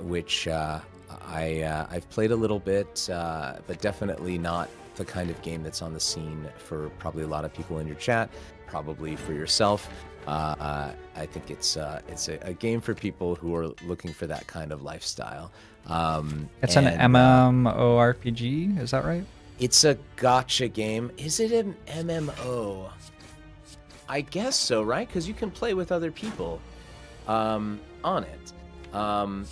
which I've played a little bit, but definitely not the kind of game that's on the scene for probably a lot of people in your chat, probably for yourself. I think it's a game for people who are looking for that kind of lifestyle. It's an MMORPG, is that right? It's a gacha game. Is it an MMO? I guess so, right? Because you can play with other people on it. And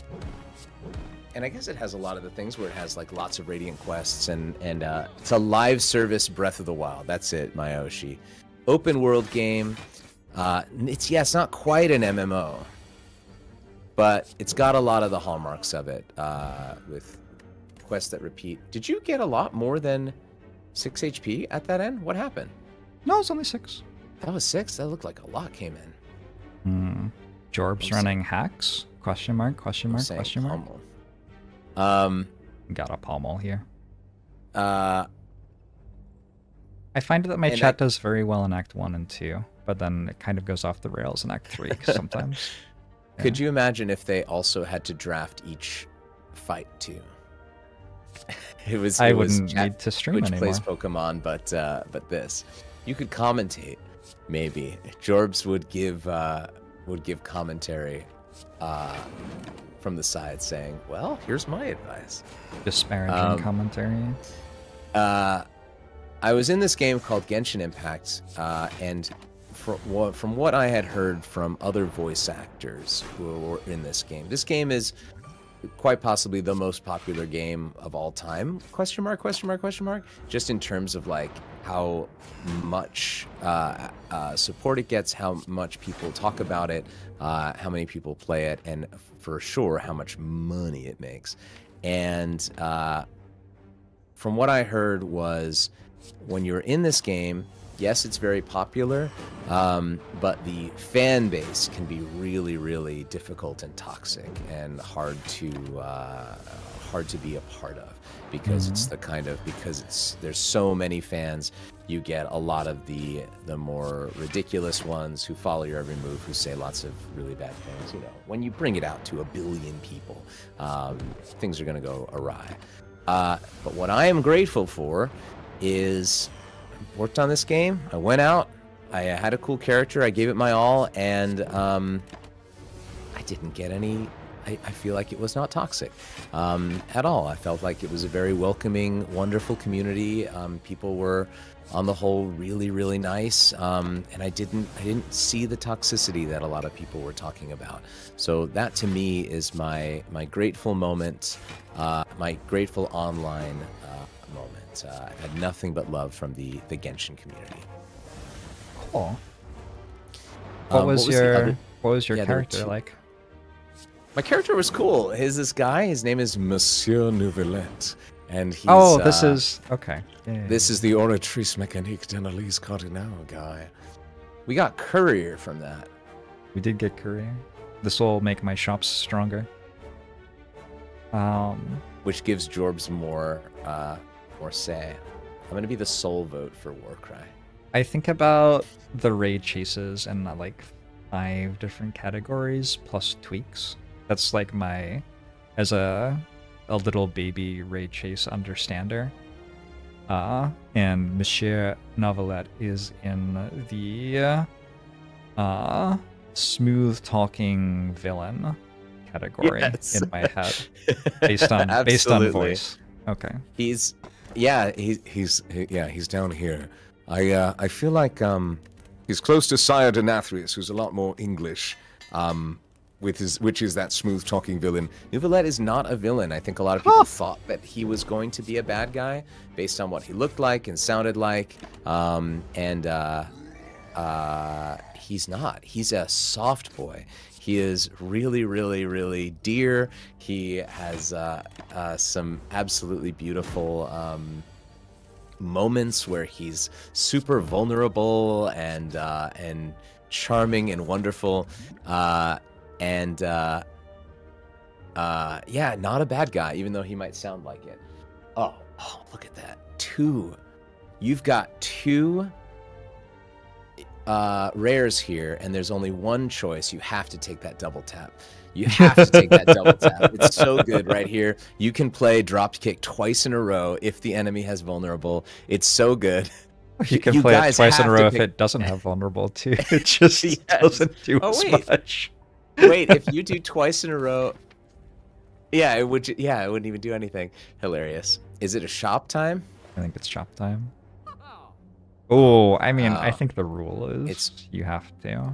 I guess it has a lot of the things where it has like lots of Radiant quests and it's a live service Breath of the Wild. That's it, Mayoshi. Open world game. It's not quite an MMO, but it's got a lot of the hallmarks of it with quests that repeat. Did you get a lot more than 6 HP at that end? What happened? No, it's only 6. That was 6? That looked like a lot came in. Jorbs running hacks? Question mark, question mark, question mark. Pommel. Got a pommel here. I find that my chat does very well in Act 1 and 2, but then it kind of goes off the rails in Act 3 sometimes. Yeah. Could you imagine if they also had to draft each fight too? I wouldn't need to stream which anymore. Plays Pokemon, but this. You could commentate, maybe. Jorbs would give commentary from the side saying, well, here's my advice. Disparaging commentary. I was in this game called Genshin Impact, and from what I had heard from other voice actors who were in this game is quite possibly the most popular game of all time, question mark, question mark, question mark, just in terms of like how much support it gets, how much people talk about it, how many people play it, and for sure how much money it makes. And from what I heard was when you're in this game, yes, it's very popular, but the fan base can be really, really difficult and toxic and hard to be a part of because it's the kind of there's so many fans. You get a lot of the more ridiculous ones who follow your every move, who say lots of really bad things. You know, when you bring it out to 1 billion people, things are going to go awry. But what I am grateful for is worked on this game. I went out. I had a cool character. I gave it my all, and I didn't get any. I feel like it was not toxic at all. I felt like it was a very welcoming, wonderful community. People were, on the whole, really, really nice, and I didn't see the toxicity that a lot of people were talking about. So that, to me, is my grateful moment, my grateful online moment. I've had nothing but love from the Genshin community. Cool. What was your character like? My character was cool. This guy. His name is Monsieur Nouvelette, and he's. Oh, this is okay. Yeah. This is the Oratrice Mécanique d'Analyse Cardinal guy. We got Courier from that. We did get Courier. This will make my shops stronger. Which gives Jorbs more say. I'm gonna be the sole vote for Warcry. I think about the raid chases in like 5 different categories plus tweaks. That's like my, as a little baby raid chase understander. And Monsieur Novelette is in the smooth talking villain category in my head, based on voice. Okay. He's down here. I feel like he's close to Sire Denathrius, who's a lot more English, which is that smooth talking villain. Nouvelette is not a villain. I think a lot of people thought that he was going to be a bad guy based on what he looked like and sounded like, and he's not. He's a soft boy. He is really, really, really dear. He has some absolutely beautiful moments where he's super vulnerable and charming and wonderful, not a bad guy, even though he might sound like it. Oh, look at that. 2. You've got 2 rares here, and there's only one choice. You have to take that double tap. You have to take that double tap. It's so good right here. You can play drop kick twice in a row if the enemy has vulnerable. It's so good. You can play it twice in a row if it doesn't have vulnerable too. It just doesn't do as much. Wait, if you do twice in a row, it wouldn't even do anything. Hilarious. Is it a shop time? I think it's shop time. Oh, I mean, I think the rule is you have to.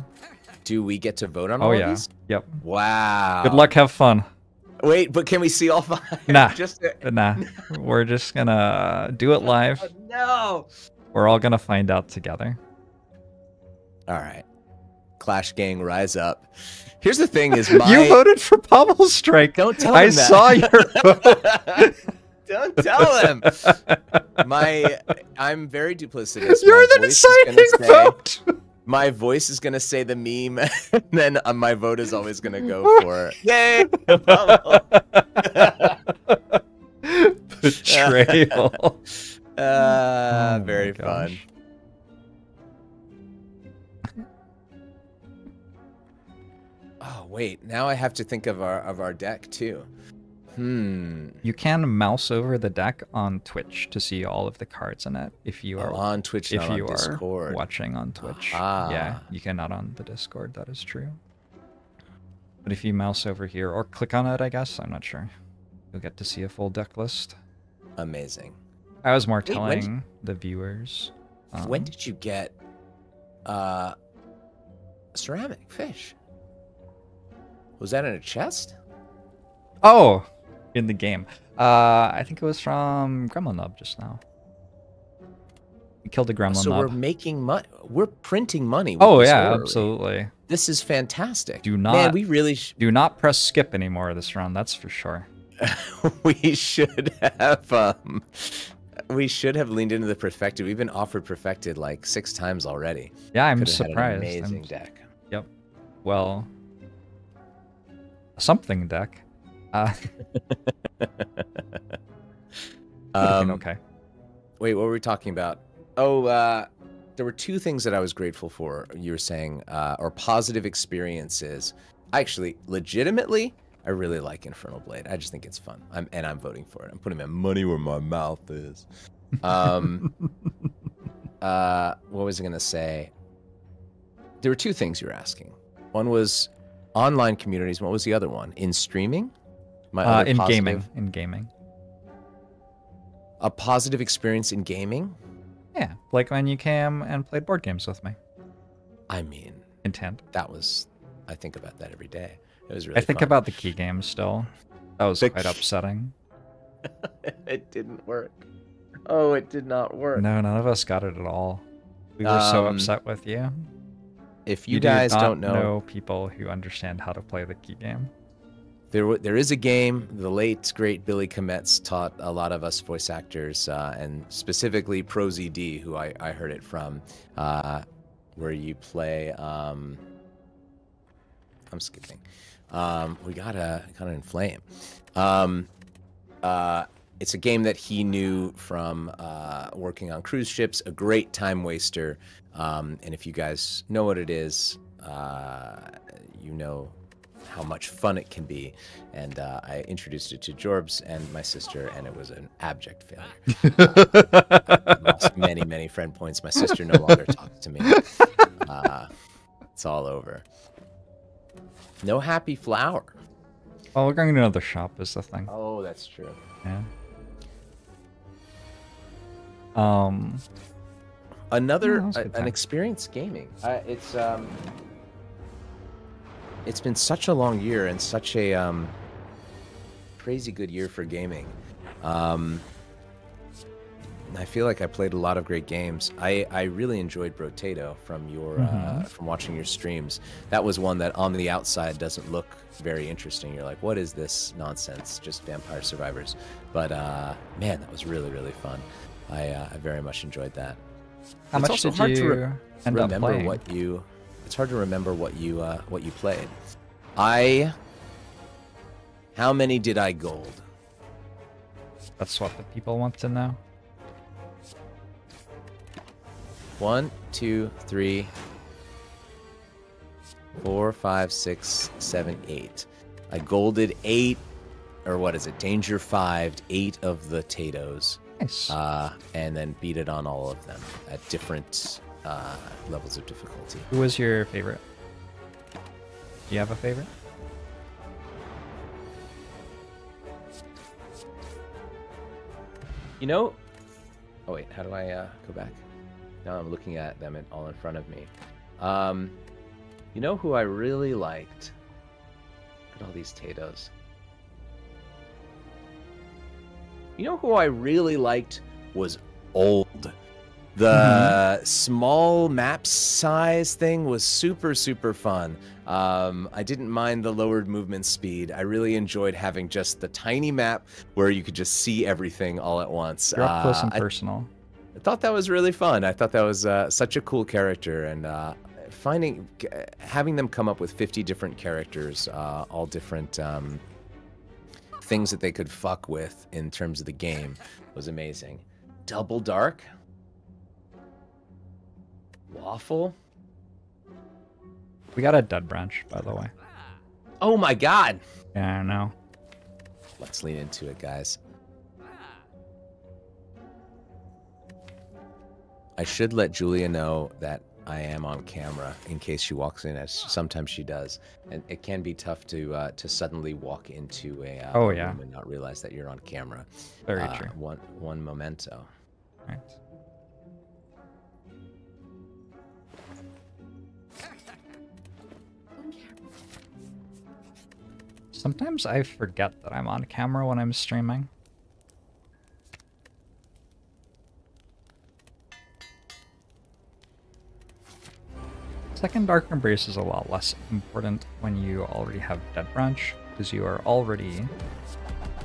Do we get to vote on Oh all yeah. of these? Yep. Wow. Good luck. Have fun. Wait, but can we see all 5? Nah. Just Nah. We're just gonna do it live. Oh, no. We're all gonna find out together. All right. Clash Gang, rise up. Here's the thing: is my You voted for Pummel Strike. Don't tell I him that. saw your vote. Don't tell him. I'm very duplicitous. You're My the voice is gonna deciding say- vote. My voice is gonna say the meme, and then my vote is always gonna go for yay. Betrayal. Oh Very my fun. gosh. Oh wait, now I have to think of our deck too. You can mouse over the deck on Twitch to see all of the cards in it if you are on Twitch, if not you on are Discord. watching on Twitch. Ah. Yeah, you cannot on the Discord, that is true. But if you mouse over here or click on it, I guess, I'm not sure. You'll get to see a full deck list. Amazing. I was more Wait, telling the viewers. When did you get ceramic fish? Was that in a chest? Oh, in the game. I think it was from Gremlin Nub just now. We killed a Gremlin So Nub. we're making money. We're printing money. With Oh this yeah, orrery. absolutely. This is fantastic. Do not Man, we really do not press skip anymore this round. That's for sure. we should have leaned into the perfected. We've been offered perfected like 6 times already. Yeah, I'm Could've had an surprised. amazing deck. Yep. Well, something deck. Okay. Wait, what were we talking about? Oh, there were 2 things that I was grateful for. You were saying, or positive experiences. Actually, legitimately, I really like Infernal Blade. I just think it's fun. I'm voting for it. I'm putting my money where my mouth is. What was I gonna say? There were 2 things you were asking. One was online communities. What was the other one? In streaming? In gaming. In gaming. A positive experience in gaming? Yeah, like when you came and played board games with me. I mean, Intent. that was... I think about that every day. It was really I think fun. about the key games still. That was The quite key- upsetting. It didn't work. Oh, it did not work. No, none of us got it at all. We were so Um, upset with you. If you do guys not don't know, people who understand how to play the key game. there is a game. The late great Billy Kometz taught a lot of us voice actors, and specifically ProZD, who I heard it from, where you play. I'm skipping. We gotta inflame. It's a game that he knew from working on cruise ships. A great time waster. And if you guys know what it is, you know how much fun it can be. And I introduced it to Jorbs and my sister, and it was an abject failure. I lost many friend points. My sister no longer talks to me. It's all over. No happy flower. Oh, we're going to another shop is the thing. Oh, that's true. Yeah. Another that was a good an time. experience gaming. It's been such a long year and such a crazy good year for gaming. I feel like I played a lot of great games. I really enjoyed Brotato from your from watching your streams. That was one that on the outside doesn't look very interesting. You're like, what is this nonsense? Just Vampire Survivors. But man, that was really fun. I very much enjoyed that. How It's much also did hard to you end up remember playing? what you. It's hard to remember what you played. How many did I gold? That's what the people want to know. 1, 2, 3, 4, 5, 6, 7, 8. I golded 8, or what is it? Danger 5'd 8 of the Tatos. Nice. And then beat it on all of them at different levels of difficulty. Who was your favorite? Do you have a favorite? You know... Oh wait, how do I go back? Now I'm looking at them all in front of me. You You know who I really liked? Look at all these potatoes. You know who I really liked was old. The small map size thing was super, super fun. I didn't mind the lowered movement speed. I really enjoyed having just the tiny map where you could just see everything all at once. You're up close and personal. I thought that was really fun. I thought that was such a cool character, and having them come up with 50 different characters, all different things that they could fuck with in terms of the game was amazing. Double Dark. Waffle. We got a dead branch, by the way. Oh my god. Yeah, I know. Let's lean into it, guys. I should let Julia know that I am on camera in case she walks in, as sometimes she does, and it can be tough to suddenly walk into a room and not realize that you're on camera. Very true. One memento. Right. Sometimes I forget that I'm on camera when I'm streaming. Second Dark Embrace is a lot less important when you already have Dead Branch, because you are already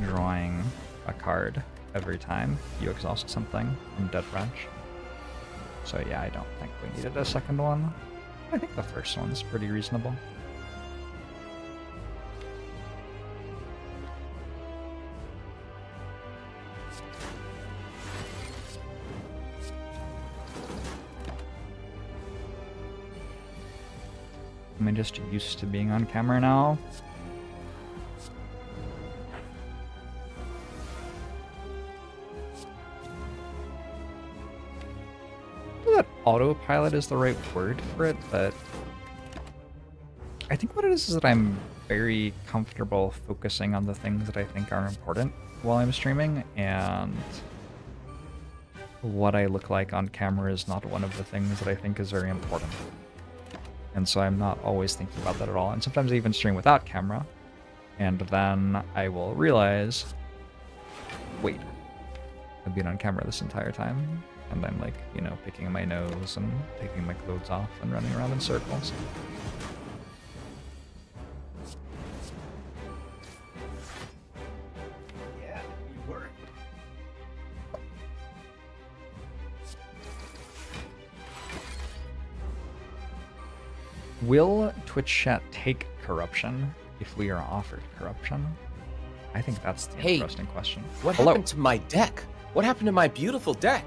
drawing a card every time you exhaust something from Dead Branch. So yeah, I don't think we needed a second one. I think the first one's pretty reasonable. Am I just used to being on camera now? I don't know that autopilot is the right word for it, but I think what it is that I'm very comfortable focusing on the things that I think are important while I'm streaming, and what I look like on camera is not one of the things that I think is very important. And so I'm not always thinking about that at all. And sometimes I even stream without camera. And then I will realize, wait, I've been on camera this entire time. And I'm like, you know, picking my nose and taking my clothes off and running around in circles. Yeah, you were. Will Twitch chat take corruption if we are offered corruption? I think that's the interesting question. What happened to my deck? What happened to my beautiful deck?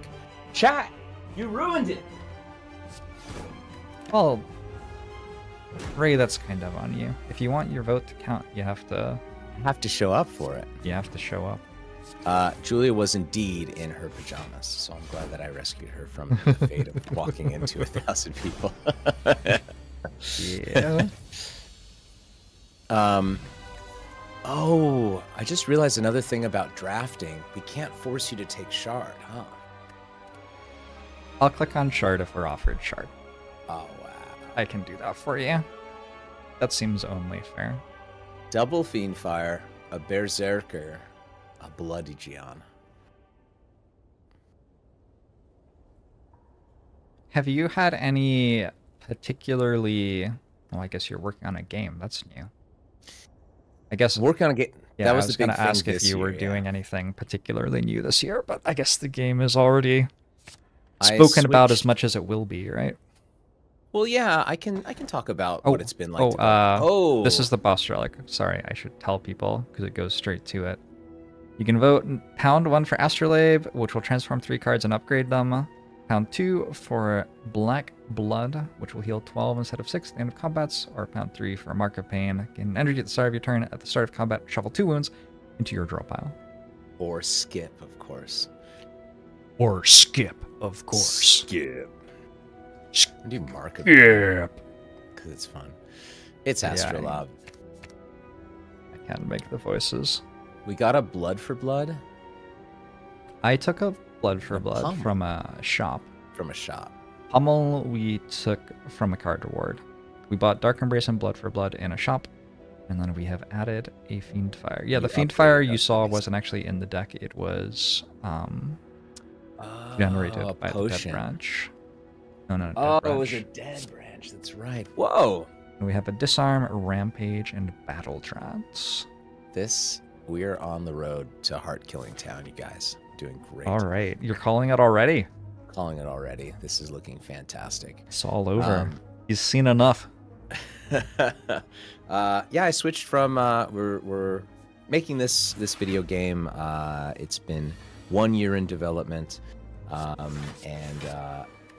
Chat, you ruined it. Well, Ray, that's kind of on you. If you want your vote to count, you have to show up for it. You have to show up. Julia was indeed in her pajamas, so I'm glad that I rescued her from the fate of walking into 1,000 people. Yeah. Oh, I just realized another thing about drafting. We can't force you to take Shard, huh? I'll click on Shard if we're offered Shard. Oh, wow. I can do that for you. That seems only fair. Double Fiendfire, a Berserker, a Bloody Gian. Have you had any particularly... Well, I guess you're working on a game. That's new. I guess... Working on a game. Yeah, I was going to ask if you were doing anything particularly new this year, but I guess the game is already spoken about as much as it will be, right? Well, yeah, I can talk about what it's been like. This is the boss relic. Sorry, I should tell people because it goes straight to it. You can vote pound 1 for Astrolabe, which will transform 3 cards and upgrade them. Pound 2 for Black Blood, which will heal 12 instead of 6 at the end of combats. Or pound 3 for Mark of Pain. Gain an energy at the start of your turn. At the start of combat, shuffle 2 wounds into your draw pile. Or skip, of course. Or skip, of course. Skip. Do Mark of Pain. Because it's fun. It's Astrolabe. I can't make the voices. We got a Blood for Blood. I took a Blood for Blood from a shop. From a shop. Hummel we took from a card reward. we bought Dark Embrace and Blood for Blood in a shop, and then we have added a Fiend Fire. Yeah, the Fiend Fire you saw wasn't actually in the deck. It was generated by the Dead Branch. No, Dead Branch. It was a Dead Branch. That's right. Whoa. And we have a Disarm, Rampage, and Battle Trance. We're on the road to Heart Killing Town, you guys. Doing great. All right. You're calling it already? Calling it already. This is looking fantastic. It's all over. He's seen enough. Yeah, I switched from we're making this video game. It's been 1 year in development, and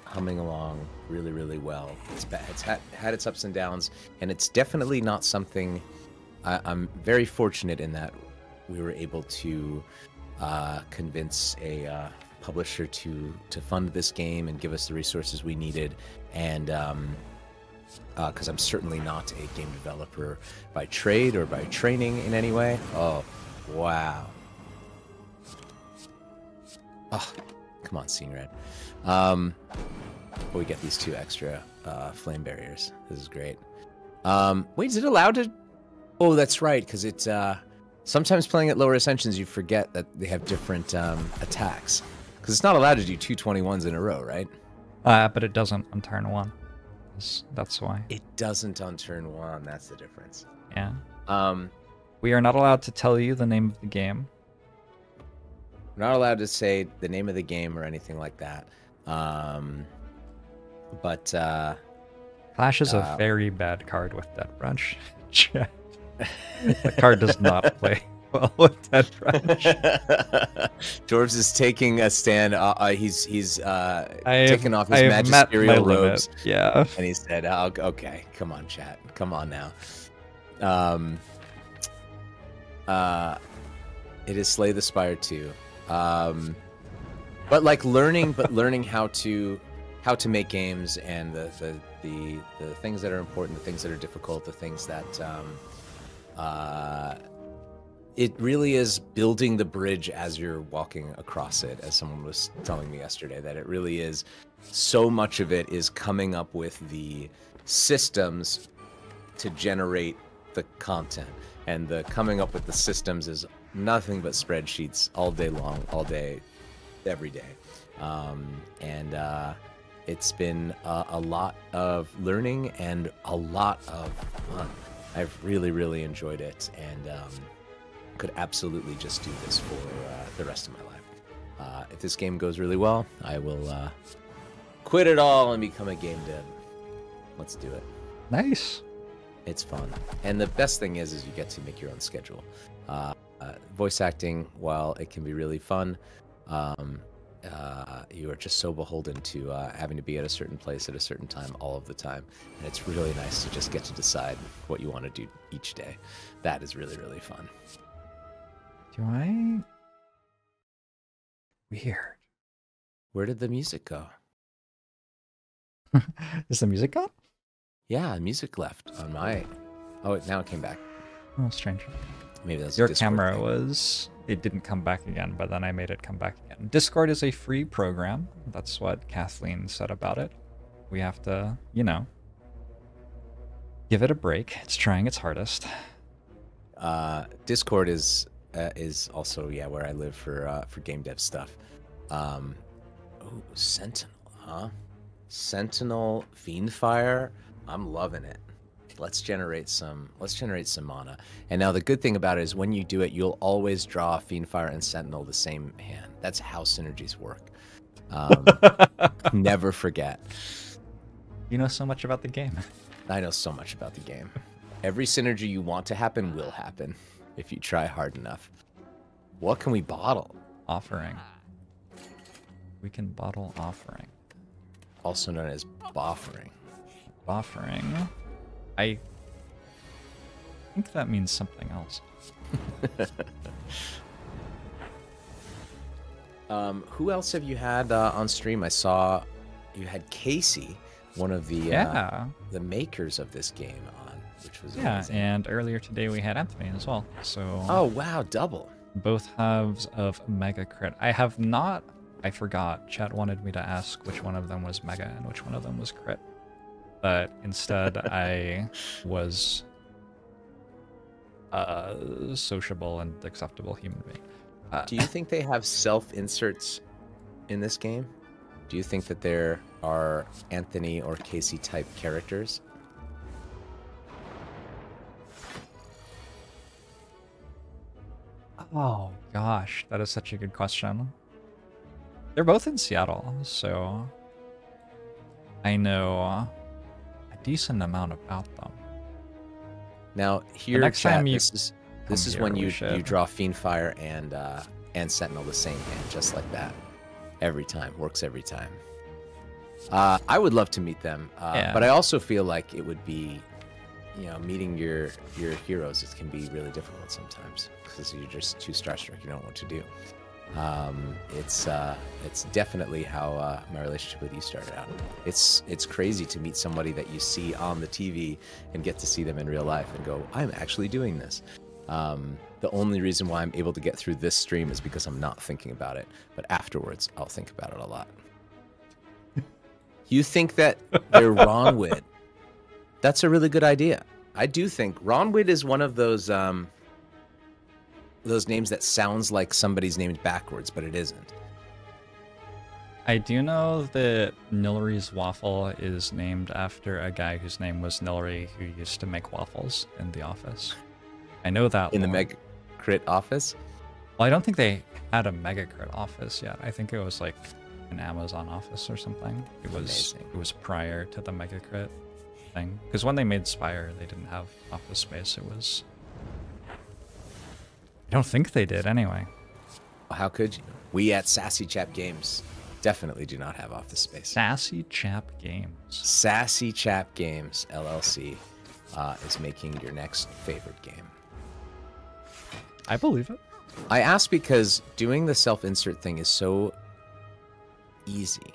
humming along really, really well. It's had its ups and downs, and it's definitely not something. I'm very fortunate in that we were able to convince a publisher to fund this game and give us the resources we needed, and because I'm certainly not a game developer by trade or by training in any way. Oh, wow. Oh, come on, Scene Red. We get these 2 extra flame barriers. This is great. Wait, is it allowed to? Oh, that's right, because it's sometimes playing at lower ascensions, you forget that they have different attacks. Because it's not allowed to do 221s in a row, right? But it doesn't on turn 1. That's why. It doesn't on turn 1. That's the difference. Yeah. We are not allowed to tell you the name of the game. We're not allowed to say the name of the game or anything like that. But Clash is a very bad card with Dead Branch. The card does not play well with Dead Branch. Jorbs is taking a stand. He's taking off his magisterial robes. Limit. Yeah. And he said, oh, "Okay, come on, chat. Come on now." It is Slay the Spire 2. But learning how to make games, and the things that are important, the things that are difficult, the things that it really is building the bridge as you're walking across it, as someone was telling me yesterday, that it really is, so much of it is coming up with the systems to generate the content, and the coming up with the systems is nothing but spreadsheets all day long, all day, every day. It's been a lot of learning and a lot of fun. I've really, really enjoyed it, and could absolutely just do this for the rest of my life. If this game goes really well, I will quit it all and become a game dev. Let's do it. Nice. It's fun. And the best thing is you get to make your own schedule. Voice acting, while it can be really fun, you are just so beholden to having to be at a certain place at a certain time all of the time. And it's really nice to just get to decide what you want to do each day. That is really, really fun. Do I? Weird. Where did the music go? Is the music gone? Yeah, music left on my... Oh, now it came back. Oh, strange. Maybe that's your camera was... It didn't come back again, but then I made it come back again. Discord is a free program. That's what Kathleen said about it. We have to, give it a break. It's trying its hardest. Discord is also, where I live for game dev stuff. Sentinel, huh? Sentinel Fiendfire. I'm loving it. Let's generate some mana. And now the good thing about it is when you do it, you'll always draw Fiendfire and Sentinel the same hand. That's how synergies work. Never forget. You know so much about the game. I know so much about the game. Every synergy you want to happen will happen if you try hard enough. What can we bottle? Offering. We can bottle Offering. Also known as Boffering. Boffering. I think that means something else. Who else have you had on stream? I saw you had Casey, one of the makers of this game, on, which was amazing. And earlier today we had Anthony as well. So oh wow, double. Both halves of Mega Crit. I have not. I forgot. Chat wanted me to ask which one of them was Mega and which one of them was Crit. but instead I was a sociable and acceptable human being. Do you think they have self-inserts in this game? Do you think that there are Anthony or Casey type characters? Oh gosh, that is such a good question. They're both in Seattle, so I know a decent amount about them. Now here, next chat, time you this is here, when we you should. draw Fiendfire and Sentinel the same hand, just like that. Every time. Works every time. I would love to meet them, Yeah. but I also feel like it would be, you know, meeting your heroes, it can be really difficult sometimes because you're just too starstruck. You don't know what to do. It's definitely how my relationship with you started out. It's crazy to meet somebody that you see on the TV and get to see them in real life and go, I'm actually doing this. The only reason why I'm able to get through this stream is because I'm not thinking about it, but afterwards I'll think about it a lot. You think that they're Ronwid? That's a really good idea. I do think Ronwid is one of those names that sounds like somebody's named backwards, but it isn't. I do know that Nillery's Waffle is named after a guy whose name was Nillery, who used to make waffles in the office. I know that In the lore. Meg Crit office? Well, I don't think they had a Mega Crit office yet. I think it was like an Amazon office or something. It was Amazing. it was prior to the Mega Crit thing. Because when they made Spire, they didn't have office space. It was. I don't think they did anyway. How could you? We at Sassy Chap Games definitely do not have office space. Sassy Chap Games. Sassy Chap Games LLC is making your next favorite game. I believe it. I ask because doing the self-insert thing is so easy,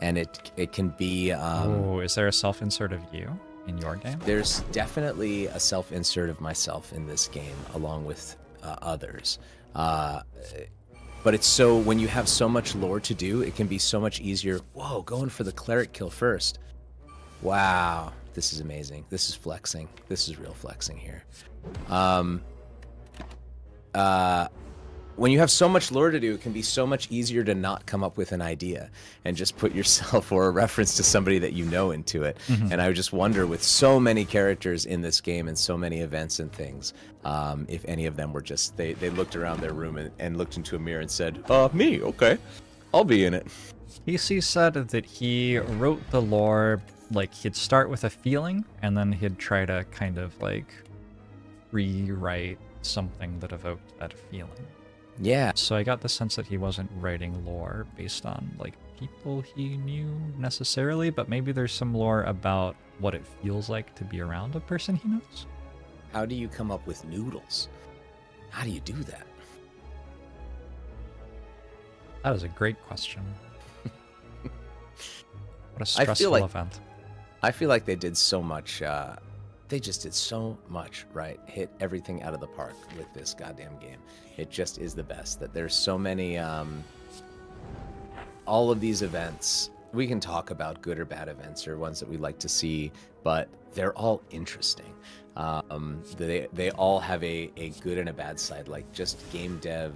and it can be. Oh, is there a self-insert of you in your game? There's definitely a self-insert of myself in this game, along with others. But it's so, when you have so much lore to do, it can be so much easier. Whoa, going for the cleric kill first. Wow, this is amazing. This is flexing. This is real flexing here. When you have so much lore to do, it can be so much easier to not come up with an idea and just put yourself or a reference to somebody that you know into it. Mm-hmm. And I just wonder, with so many characters in this game and so many events and things, if any of them were just, they looked around their room and looked into a mirror and said, me, okay, I'll be in it. PC said that he wrote the lore, like he'd start with a feeling and then he'd try to kind of like rewrite something that evoked that feeling. Yeah. So I got the sense that he wasn't writing lore based on like people he knew necessarily, but maybe there's some lore about what it feels like to be around a person he knows. How do you come up with noodles? How do you do that? That is a great question. What a I stressful feel like event. I feel like they did so much. They just did so much, right? Hit everything out of the park with this goddamn game. It just is the best. That there's so many. All of these events, we can talk about good or bad events or ones that we like to see, but they're all interesting. They all have a good and a bad side, like just game dev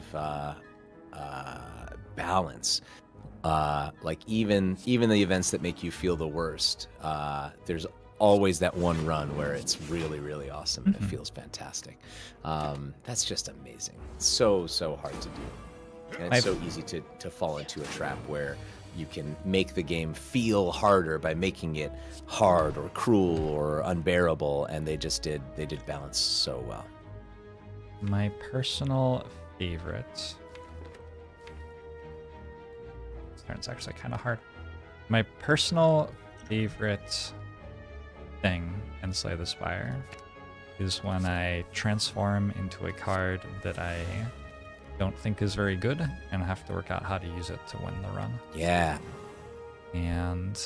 balance. Like even the events that make you feel the worst, there's always that one run where it's really, really awesome and it feels fantastic. That's just amazing. So hard to do. And it's so easy to fall into a trap where you can make the game feel harder by making it hard or cruel or unbearable, and they did balance so well. My personal favorite. This turn's actually kind of hard. My personal favorite thing in Slay the Spire is when I transform into a card that I don't think is very good and have to work out how to use it to win the run. Yeah. And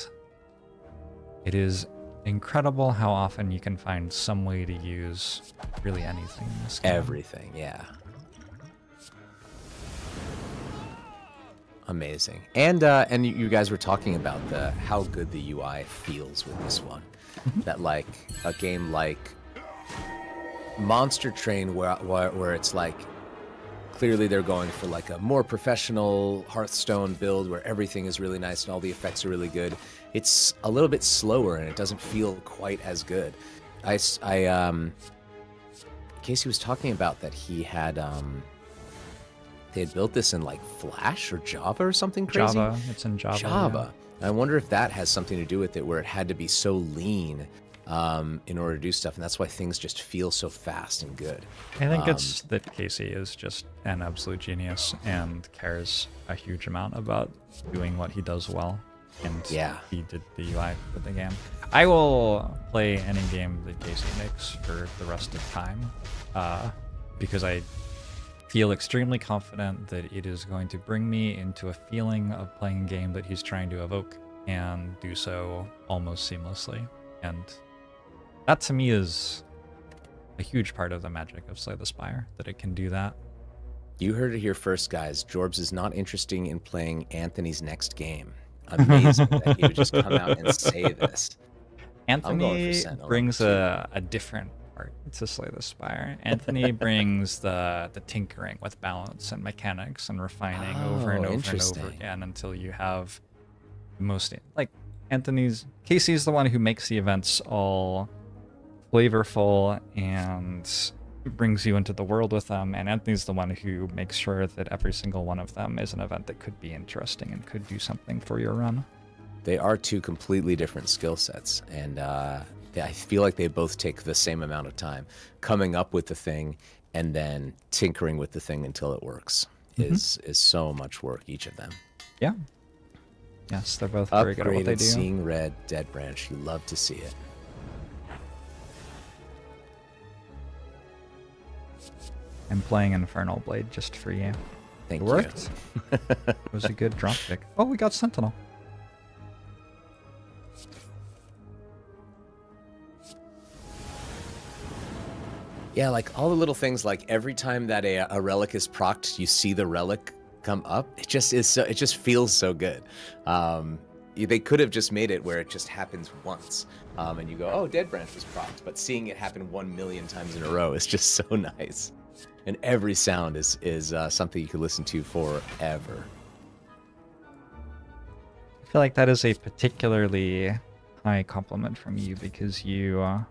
it is incredible how often you can find some way to use really anything in this game. Everything, yeah. Amazing. And you guys were talking about how good the UI feels with this one. That like a game like Monster Train where it's like clearly they're going for like a more professional Hearthstone build where everything is really nice and all the effects are really good. It's a little bit slower and it doesn't feel quite as good. Casey was talking about that he had they had built this in like Flash or Java or something crazy. Java, it's in Java. Java. Yeah. I wonder if that has something to do with it, where it had to be so lean in order to do stuff, and that's why things just feel so fast and good. I think it's that Casey is just an absolute genius and cares a huge amount about doing what he does well. And yeah, he did the UI for the game. I will play any game that Casey makes for the rest of time, because I feel extremely confident that it is going to bring me into a feeling of playing a game that he's trying to evoke, and do so almost seamlessly. And that to me is a huge part of the magic of Slay the Spire, that it can do that. You heard it here first, guys. Jorbs is not interested in playing Anthony's next game. Amazing that he would just come out and say this. Anthony brings a different part to Slay the Spire. Anthony brings the tinkering with balance and mechanics and refining over and over and over again until you have the most, like, Casey's the one who makes the events all flavorful and brings you into the world with them, and Anthony's the one who makes sure that every single one of them is an event that could be interesting and could do something for your run. They are two completely different skill sets, and I feel like they both take the same amount of time. Coming up with the thing and then tinkering with the thing until it works is so much work, each of them. Yeah. Yes, they're both very good at what they do. Seeing Red, Dead Branch, you love to see it. I'm playing Infernal Blade just for you. Thank you. It worked. It was a good drop pick. Oh, we got Sentinel. Yeah, like all the little things, like every time that a relic is procced, you see the relic come up. It just is so. It just feels so good. They could have just made it where it just happens once, and you go, "Oh, Dead Branch was procced," but seeing it happen 1,000,000 times in a row is just so nice. And every sound is something you could listen to forever. I feel like that is a particularly high compliment from you, because you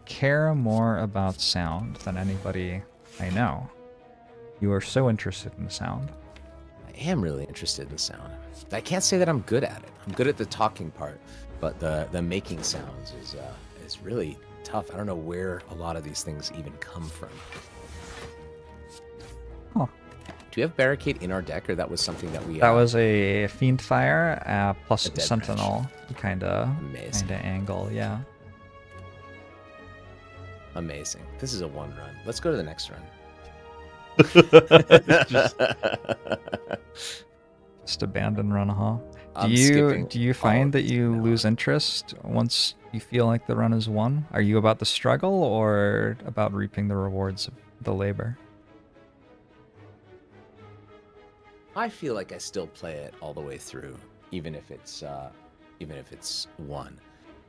care more about sound than anybody I know. You are so interested in sound. I am really interested in sound. I can't say that I'm good at it. I'm good at the talking part, but the making sounds is really tough. I don't know where a lot of these things even come from. Huh. Do we have Barricade in our deck, or that was something that we... That was a Fiend Fire plus Sentinel kind of angle, yeah. Amazing. This is a one run. Let's go to the next run. Just abandon run, huh? Do you find that you lose interest once you feel like the run is won? Are you about the struggle or about reaping the rewards of the labor? I feel like I still play it all the way through, even if it's won.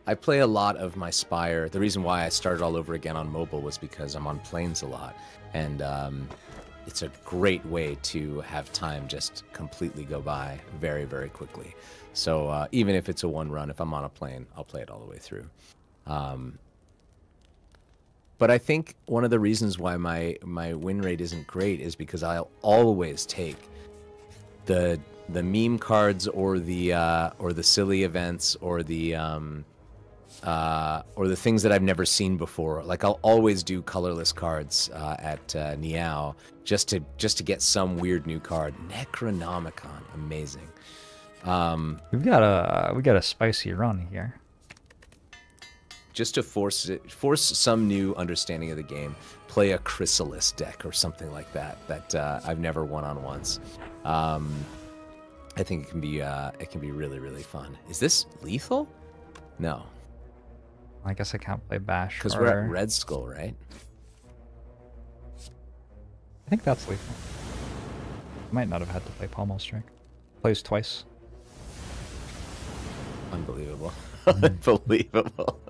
I play a lot of my Spire. The reason why I started all over again on mobile was because I'm on planes a lot, and it's a great way to have time just completely go by very, very quickly. So even if it's a one run, if I'm on a plane, I'll play it all the way through. But I think one of the reasons why my win rate isn't great is because I'll always take the meme cards or the silly events or the things that I've never seen before. Like I'll always do colorless cards at Niao just to get some weird new card. Necronomicon, amazing. We got a spicy run here. Just to force some new understanding of the game. Play a Chrysalis deck or something like that I've never won on once. I think it can be really, really fun. Is this lethal? No. I guess I can't play Bash. Because we're at Red Skull, right? I think that's lethal. Might not have had to play Pommel Strike. Plays twice. Unbelievable. Unbelievable.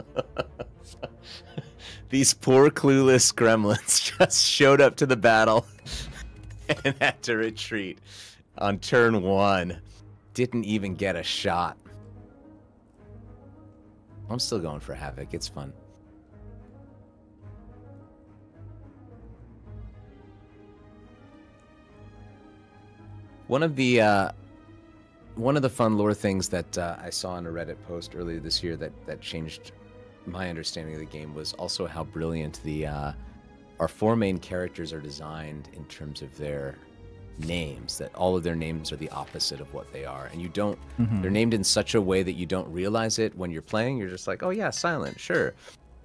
These poor clueless gremlins just showed up to the battle and had to retreat on turn 1. Didn't even get a shot. I'm still going for Havoc. It's fun. One of the fun lore things that I saw in a Reddit post earlier this year that changed my understanding of the game was also how brilliant our 4 main characters are designed in terms of their names. That all of their names are the opposite of what they are, and you don't. They're named in such a way that you don't realize it when you're playing. You're just like, oh yeah, Silent, sure.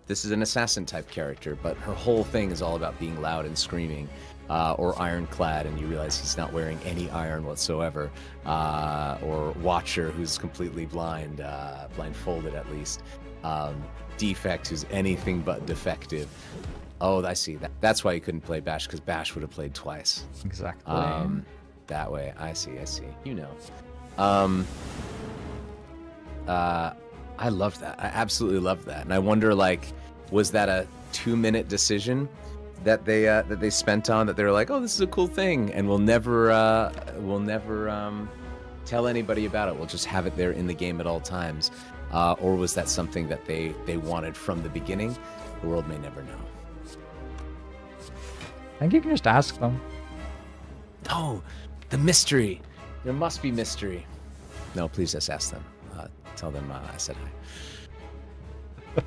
This is an assassin type character, but her whole thing is all about being loud and screaming. Or ironclad, and you realize he's not wearing any iron whatsoever. Or Watcher, who's completely blind, blindfolded at least. Defect, who's anything but defective. Oh, I see. That's why you couldn't play Bash, because Bash would have played twice. Exactly. That way. I see. You know. I loved that. I absolutely loved that. And I wonder, like, was that a 2-minute decision that they spent on, that they were like, oh, this is a cool thing, and we'll never tell anybody about it. We'll just have it there in the game at all times. Or was that something that they wanted from the beginning? The world may never know. I think you can just ask them. Oh, the mystery. There must be mystery. No, please just ask them. Tell them I said hi.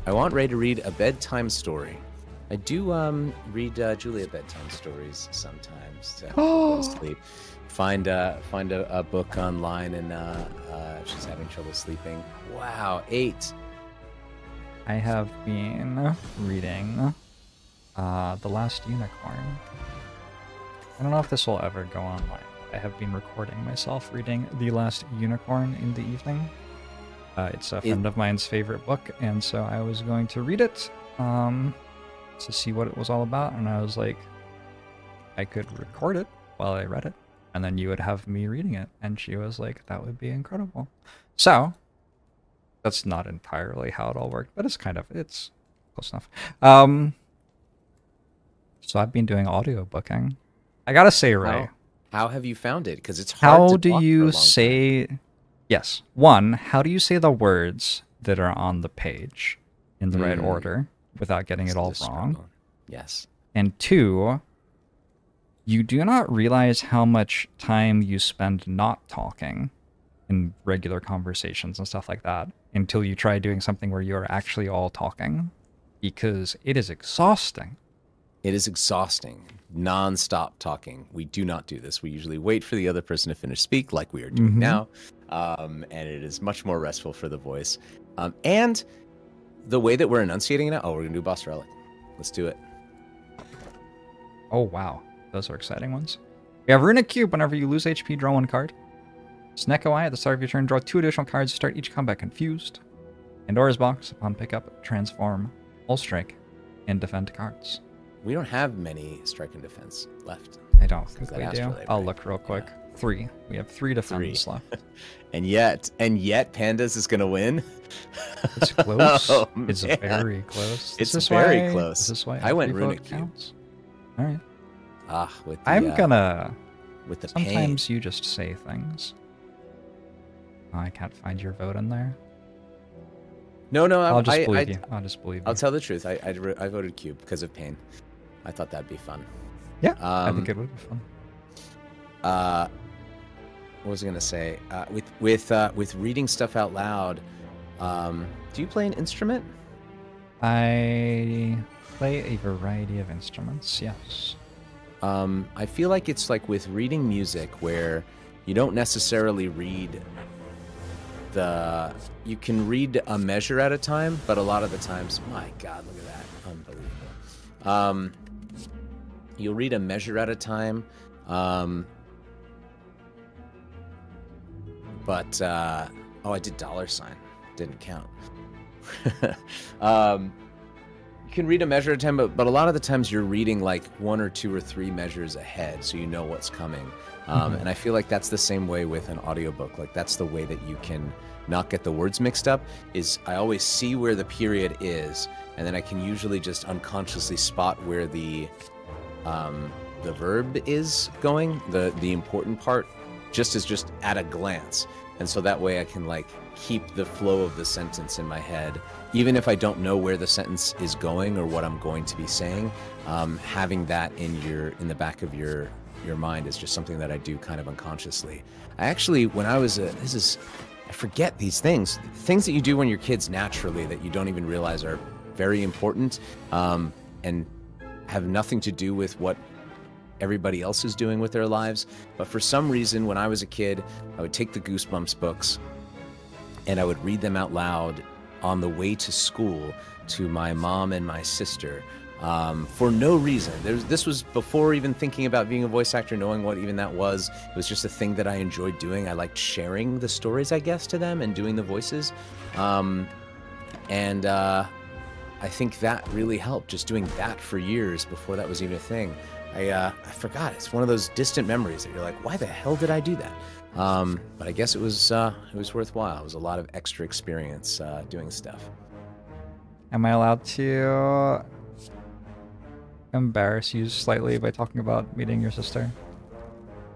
I want Ray to read a bedtime story. I do read Julia bedtime stories sometimes to help her go to sleep. Find a book online, and if she's having trouble sleeping. Wow, 8. I have been reading The Last Unicorn. I don't know if this will ever go online. I have been recording myself reading The Last Unicorn in the evening. It's a friend of mine's favorite book, and so I was going to read it to see what it was all about, and I was like, I could record it while I read it, and then you would have me reading it, and she was like, that would be incredible. So, that's not entirely how it all worked, but it's close enough. So I've been doing audiobooking. I gotta say, Ray. How have you found it? Because it's hard to talk for a long time. How do you say... Yes. 1, how do you say the words that are on the page in the right order without getting it all wrong? Yes. And 2, you do not realize how much time you spend not talking in regular conversations and stuff like that until you try doing something where you're actually all talking, because it is exhausting. It is exhausting. Non-stop talking. We do not do this. We usually wait for the other person to finish speak, like we are doing now. And it is much more restful for the voice. And the way that we're enunciating it now, we're going to do Boss Relic. Let's do it. Oh, wow. Those are exciting ones. We have Runic Cube. Whenever you lose HP, draw 1 card. Sneko Eye. At the start of your turn, draw 2 additional cards to start each combat confused. Pandora's Box. Upon pickup, transform, all strike, and defend cards. We don't have many strike and defense left. I don't think we do. I'll look real quick. Yeah. 3. We have 3 defense left. and yet Pandas is gonna win. It's close. Oh, it's very close. It's very close. This is why I went Runic counts. All right. With the, I'm gonna. With the sometimes pain. You just say things. Oh, I can't find your vote in there. No, I'll just believe you. I'll just believe you. I'll tell the truth. I voted Cube because of pain. I thought that'd be fun. Yeah, I think it would be fun. What was I gonna say? With reading stuff out loud, do you play an instrument? I play a variety of instruments. Yes. I feel like it's like with reading music where you don't necessarily read you can read a measure at a time, but a lot of the times, my God, look at that, unbelievable. You'll read a measure at a time, but oh, I did $, didn't count. can read a measure at a time, but a lot of the times you're reading like 1 or 2 or 3 measures ahead, so you know what's coming. And I feel like that's the same way with an audiobook. Like that's the way that you can not get the words mixed up, is I always see where the period is, and then I can usually just unconsciously spot where the verb is going, the important part, just at a glance. And so that way I can like keep the flow of the sentence in my head, even if I don't know where the sentence is going or what I'm going to be saying. Having that in the back of your mind is just something that I do kind of unconsciously. I actually, when I was I forget these things that you do when you're kids naturally that you don't even realize are very important, and have nothing to do with what everybody else is doing with their lives. But for some reason, when I was a kid, I would take the Goosebumps books and I would read them out loud on the way to school to my mom and my sister, for no reason. This was before even thinking about being a voice actor, knowing what even that was. It was just a thing that I enjoyed doing. I liked sharing the stories, I guess, to them and doing the voices. I think that really helped, just doing that for years before that was even a thing. I forgot. It's one of those distant memories that you're like, why the hell did I do that? But I guess it was worthwhile. It was a lot of extra experience doing stuff. Am I allowed to embarrass you slightly by talking about meeting your sister?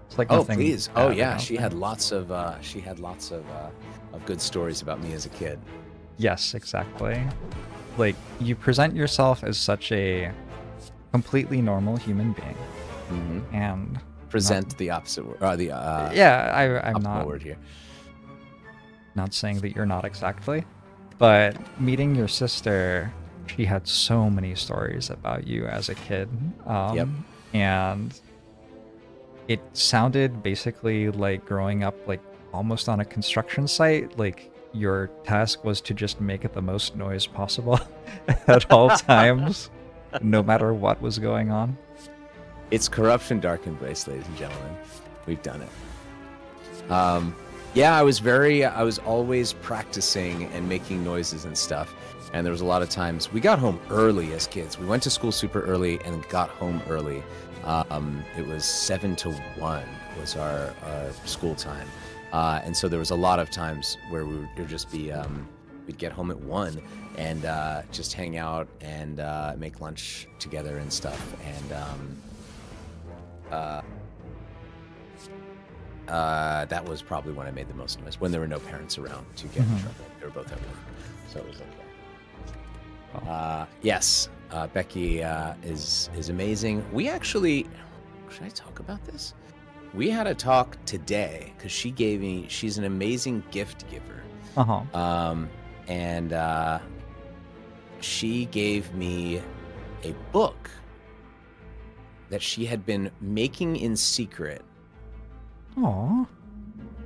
It's like nothing. Oh, please. bad Oh, or yeah. nothing. She had lots of good stories about me as a kid. Yes, exactly. Like, you present yourself as such a completely normal human being, Mm-hmm. and Present the opposite word. I'm not word here. not saying that you're not exactly, but meeting your sister, she had so many stories about you as a kid. Yep. And it sounded basically like growing up like almost on a construction site. Like your task was to just make it the most noise possible at all times, no matter what was going on. It's corruption dark embrace, ladies and gentlemen. We've done it. Yeah, I was always practicing and making noises and stuff. And there was a lot of times we got home early as kids. We went to school super early and got home early. It was 7 to 1 was our school time. And so there was a lot of times where we would just be, we'd get home at 1 and just hang out and make lunch together and stuff. And that was probably when I made the most noise, when there were no parents around to get in trouble. They were both at work, so it was okay. Yes, Becky is amazing. We actually, should I talk about this? We had a talk today because she's an amazing gift giver. And she gave me a book that she had been making in secret. Aww.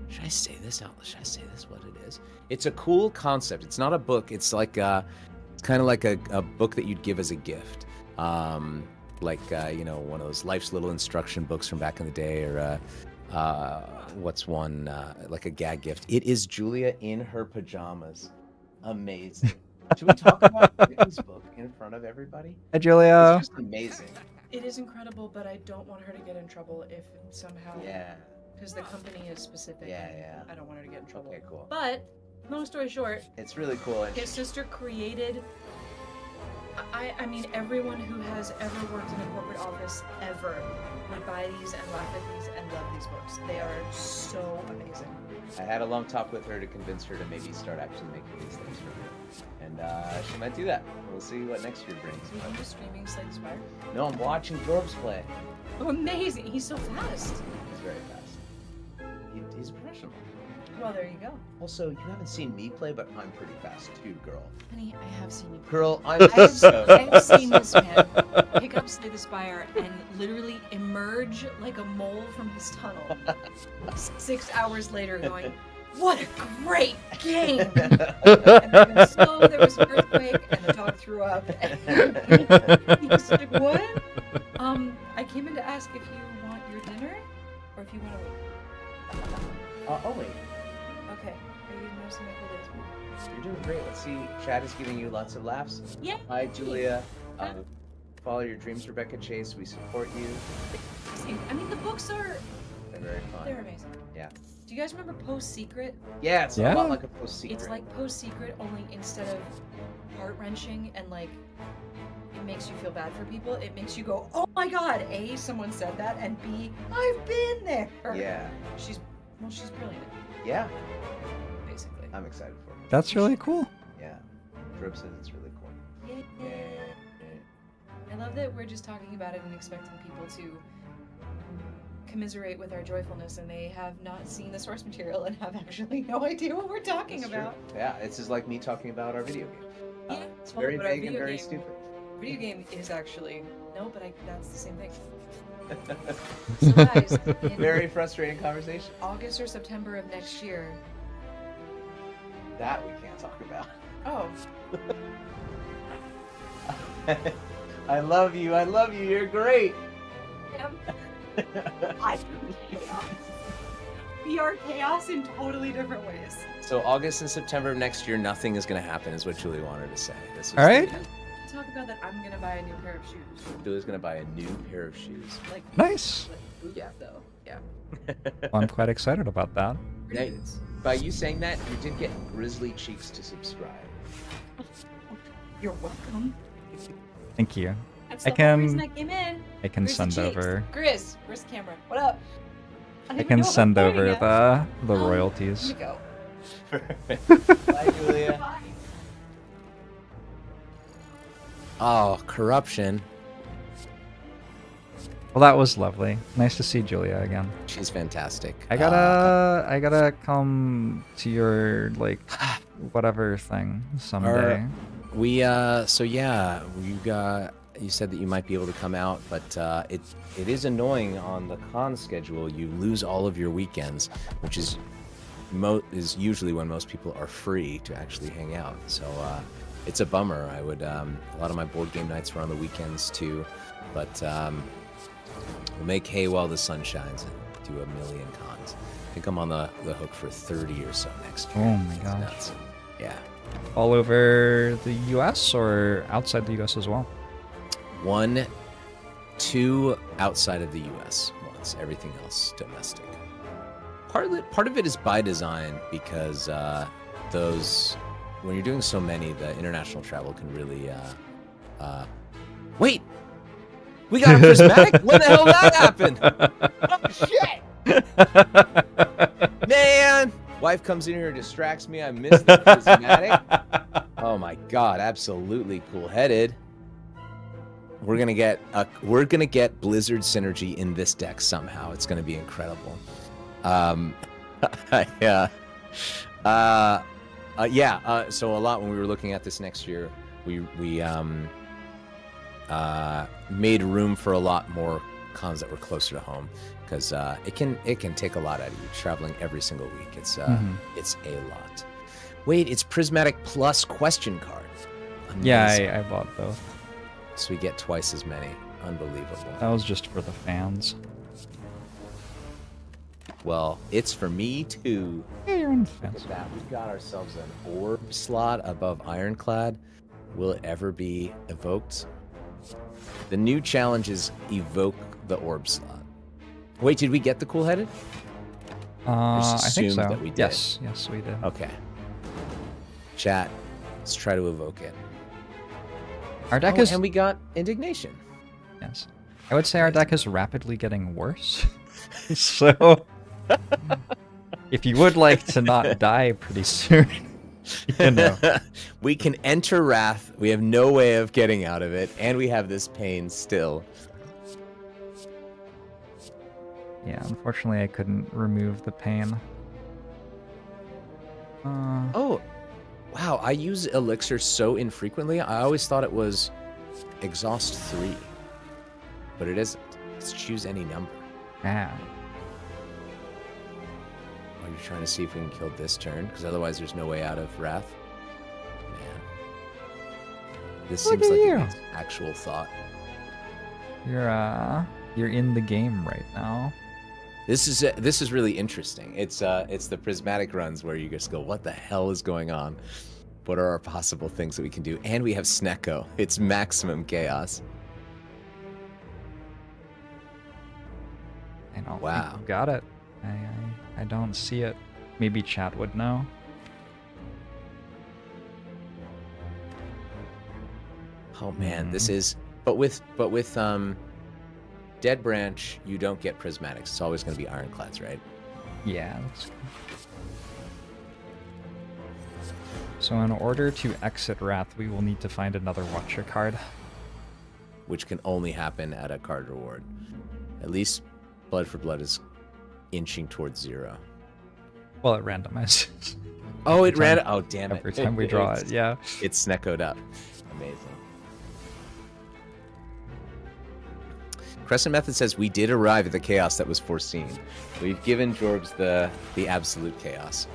Should I say this out? Should I say this what it is? It's a cool concept. It's not a book. It's like it's kind of like a book that you'd give as a gift. Like one of those Life's Little Instruction books from back in the day, or what's one like a gag gift. It is Julia in her pajamas. Amazing. Should we talk about Brittany's book in front of everybody? Hey, Julia. It's just amazing. It is incredible, but I don't want her to get in trouble if somehow. Yeah. Because the company is specific. Yeah. I don't want her to get in trouble. Okay, cool. But, long story short, It's really cool. And his sister created. I mean, everyone who has ever worked in a corporate office ever would buy these and laugh at these and love these books. They are so amazing. I had a long talk with her to convince her to maybe start actually making these things for me. And she might do that. We'll see what next year brings. So you just streaming Slay the Spire? No, I'm watching Jorbs play. Oh, amazing! He's so fast. He's very fast. He's a professional. Well, there you go. Also, you haven't seen me play, but I'm pretty fast too, girl. Honey, I have seen you. Girl, I'm I so have seen this man pick up Slay the Spire and literally emerge like a mole from his tunnel. 6 hours later going, what a great game! And there was an earthquake and the dog threw up. And he was like, what? I came in to ask if you want your dinner or if you want to wait. oh, wait. Okay. Are you noticing my cool days? You're doing great. Let's see. Chad is giving you lots of laughs. Yeah. Hi, Julia. Follow your dreams, Rebecca Chase. We support you. I mean, the books are... They're very fun. They're amazing. Yeah. Do you guys remember Post Secret? Yeah, it's a lot like a Post Secret. It's like Post Secret, only instead of heart-wrenching and like it makes you feel bad for people, it makes you go, oh my god, A, someone said that, and B, I've been there. Yeah. She's brilliant, Yeah. basically. I'm excited for it. That's really cool. Yeah. Jorbs says it's really cool. Yeah. I love that we're just talking about it and expecting people to commiserate with our joyfulness, and they have not seen the source material and have actually no idea what we're talking That's about. true. Yeah, it's just like me talking about our video game. Yeah, It's well, very but our vague and video very game- stupid. Video game is actually that's the same thing. So guys, in Very frustrating conversation. August or September of next year. That we can't talk about. Oh, I love you. I love you. You're great. I chaos. We are chaos in totally different ways. So August and September of next year, nothing is going to happen, is what Julie wanted to say. This was All right. Talk about that. I'm gonna buy a new pair of shoes. Julie's going to buy a new pair of shoes. Like Nice. yeah, though. Yeah. Well, I'm quite excited about that. Now, by you saying that, you did get Grizzly Cheeks to subscribe. You're welcome. Thank you. That's I the whole reason can- I came in. I can Grizzy send cheeks. over. Grizz, where's the camera? What up? don't I even can know if I'm send pointing over at. the Here royalties. you go. Bye, Julia. Bye. Oh, corruption. Well, that was lovely. Nice to see Julia again. She's fantastic. I gotta come to your like whatever thing someday. So yeah, you said that you might be able to come out, but it is annoying on the con schedule. You lose all of your weekends, which is usually when most people are free to actually hang out. So it's a bummer. I would a lot of my board game nights were on the weekends too, but we'll make hay while the sun shines and do a million cons. I think I'm on the hook for 30 or so next year. Oh my It's gosh. nuts. Yeah. All over the U.S. or outside the U.S. as well? 1, 2 outside of the U.S. once. Everything else domestic. Part of it is by design because when you're doing so many, the international travel can really. Wait, we got a prismatic. When the hell did that happen? Oh shit! Man, wife comes in here and distracts me. I missed the prismatic. Oh my god, absolutely cool-headed. We're gonna get Blizzard synergy in this deck somehow. It's gonna be incredible. Yeah. So a lot when we were looking at this next year, we made room for a lot more cons that were closer to home because it can take a lot out of you traveling every single week. It's a lot. Wait, it's prismatic plus question card. Amazing. Yeah, I bought both. So we get twice as many. Unbelievable. That was just for the fans. Well, it's for me too. Yeah, you're in the Look fans. at that. We've got ourselves an orb slot above Ironclad. Will it ever be evoked? The new challenge is evoke the orb slot. Wait, did we get the cool-headed? I think assumed so. that we did. Yes, we did. Okay. Chat, let's try to evoke it. Our deck is and we got indignation. yes. I would say our deck is rapidly getting worse. So, if you would like to not die pretty soon, you know. We can enter Wrath. We have no way of getting out of it, and we have this pain still. Yeah, unfortunately, I couldn't remove the pain. Oh, wow. I use Elixir so infrequently. I always thought it was exhaust 3. But it isn't. It's choose any number. Yeah. Are you trying to see if we can kill this turn? Because otherwise there's no way out of Wrath. Man. This Look seems at like you. it makes actual thought. You're in the game right now. This is really interesting. It's the prismatic runs where you just go, what the hell is going on? What are our possible things that we can do? And we have Snecko. It's maximum chaos. I don't Wow. think you got it. I don't see it. Maybe chat would know. Oh man, this is but with Dead Branch, you don't get prismatics. It's always going to be ironclads, right? Yeah. So in order to exit Wrath, we will need to find another Watcher card. Which can only happen at a card reward. At least Blood for Blood is inching towards 0. Well, it randomizes. Oh, it ran. Oh, damn it. Every time we draw it, yeah. It's Sneckoed up. Amazing. Crescent Method says, we did arrive at the chaos that was foreseen. We've given Jorbs the absolute chaos.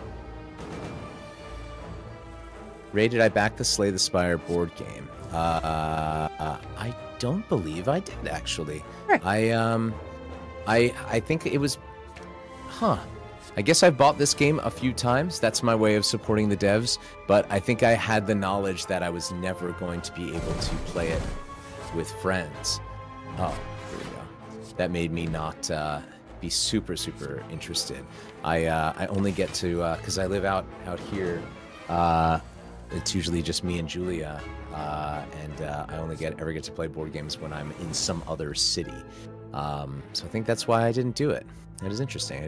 Ray, did I back the Slay the Spire board game? I don't believe I did, actually. Right. I think it was... Huh. I guess I've bought this game a few times. That's my way of supporting the devs. But I think I had the knowledge that I was never going to be able to play it with friends. Oh, here we go. That made me not be super, super interested. I only get to... Because I live out here. It's usually just me and Julia. And I only ever get to play board games when I'm in some other city. So I think that's why I didn't do it. That is interesting. I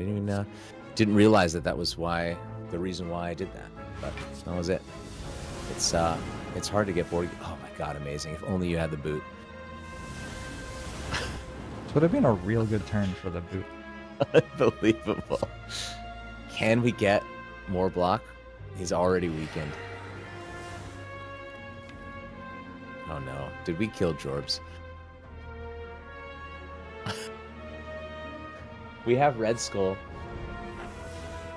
didn't realize that was the reason why I did that. But that was it. It's hard to get board. Oh my god, amazing! If only you had the boot. This would have been a real good turn for the boot. Unbelievable. Can we get more block? He's already weakened. Oh no! Did we kill Jorbs? We have Red Skull.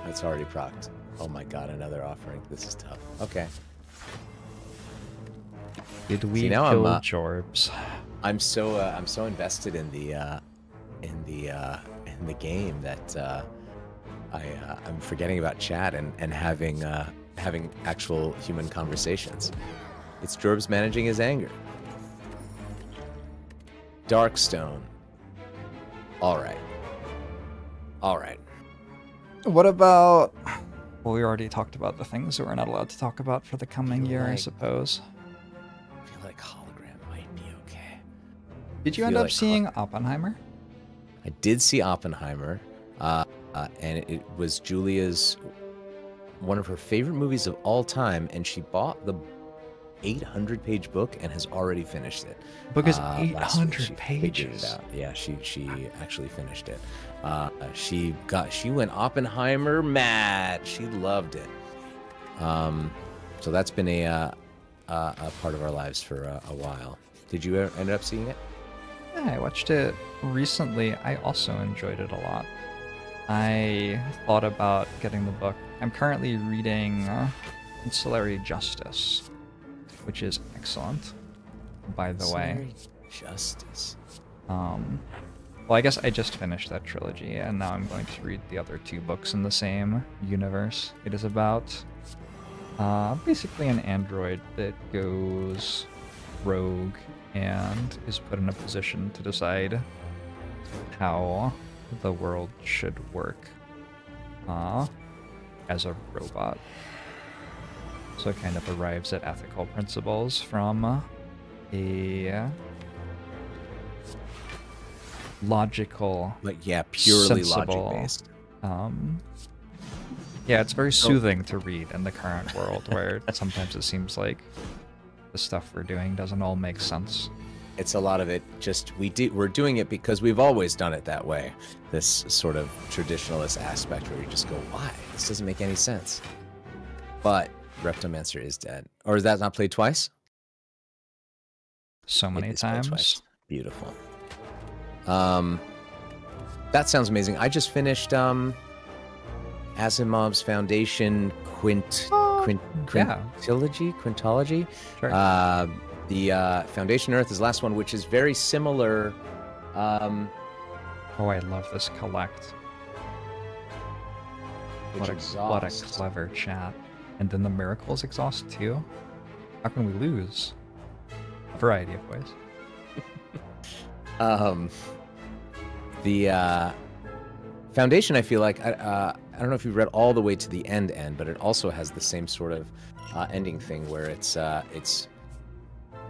It's already procced. Oh my god, another offering. This is tough. Okay. Did we now kill I'm, Jorbs? I'm so invested in the game that I'm forgetting about chat and having actual human conversations. It's Jorbs managing his anger. Darkstone. All right. All right. What about... Well, we already talked about the things that we're not allowed to talk about for the coming year, I suppose. I feel like Hologram might be okay. Did you end up seeing Oppenheimer? I did see Oppenheimer, and it was Julia's one of her favorite movies of all time, and she bought the 800-page book and has already finished it. Book is Last week 800 she figured it pages. out. Yeah, she actually finished it. She went Oppenheimer mad. She loved it. So that's been a part of our lives for a while. Did you end up seeing it? Yeah, I watched it recently. I also enjoyed it a lot. I thought about getting the book. I'm currently reading Ancillary Justice, which is excellent, by the way. Justice. Well, I guess I just finished that trilogy, and now I'm going to read the other 2 books in the same universe. It is about basically an android that goes rogue and is put in a position to decide how the world should work as a robot. So it kind of arrives at ethical principles from a logical, purely sensible, logic-based. Yeah, it's very soothing to read in the current world, where sometimes it seems like the stuff we're doing doesn't all make sense. It's a lot of it just we're doing it because we've always done it that way. This sort of traditionalist aspect where you just go, why? This doesn't make any sense. But Reptomancer is dead. Or is that not played twice? So many times. Beautiful. That sounds amazing. I just finished Asimov's Foundation Quintology. Sure. The Foundation Earth is the last one, which is very similar. Oh, I love this collect. What a clever chat. And then the miracles exhaust too? How can we lose? A variety of ways. The Foundation, I feel like, I don't know if you've read all the way to the end, but it also has the same sort of ending thing where it's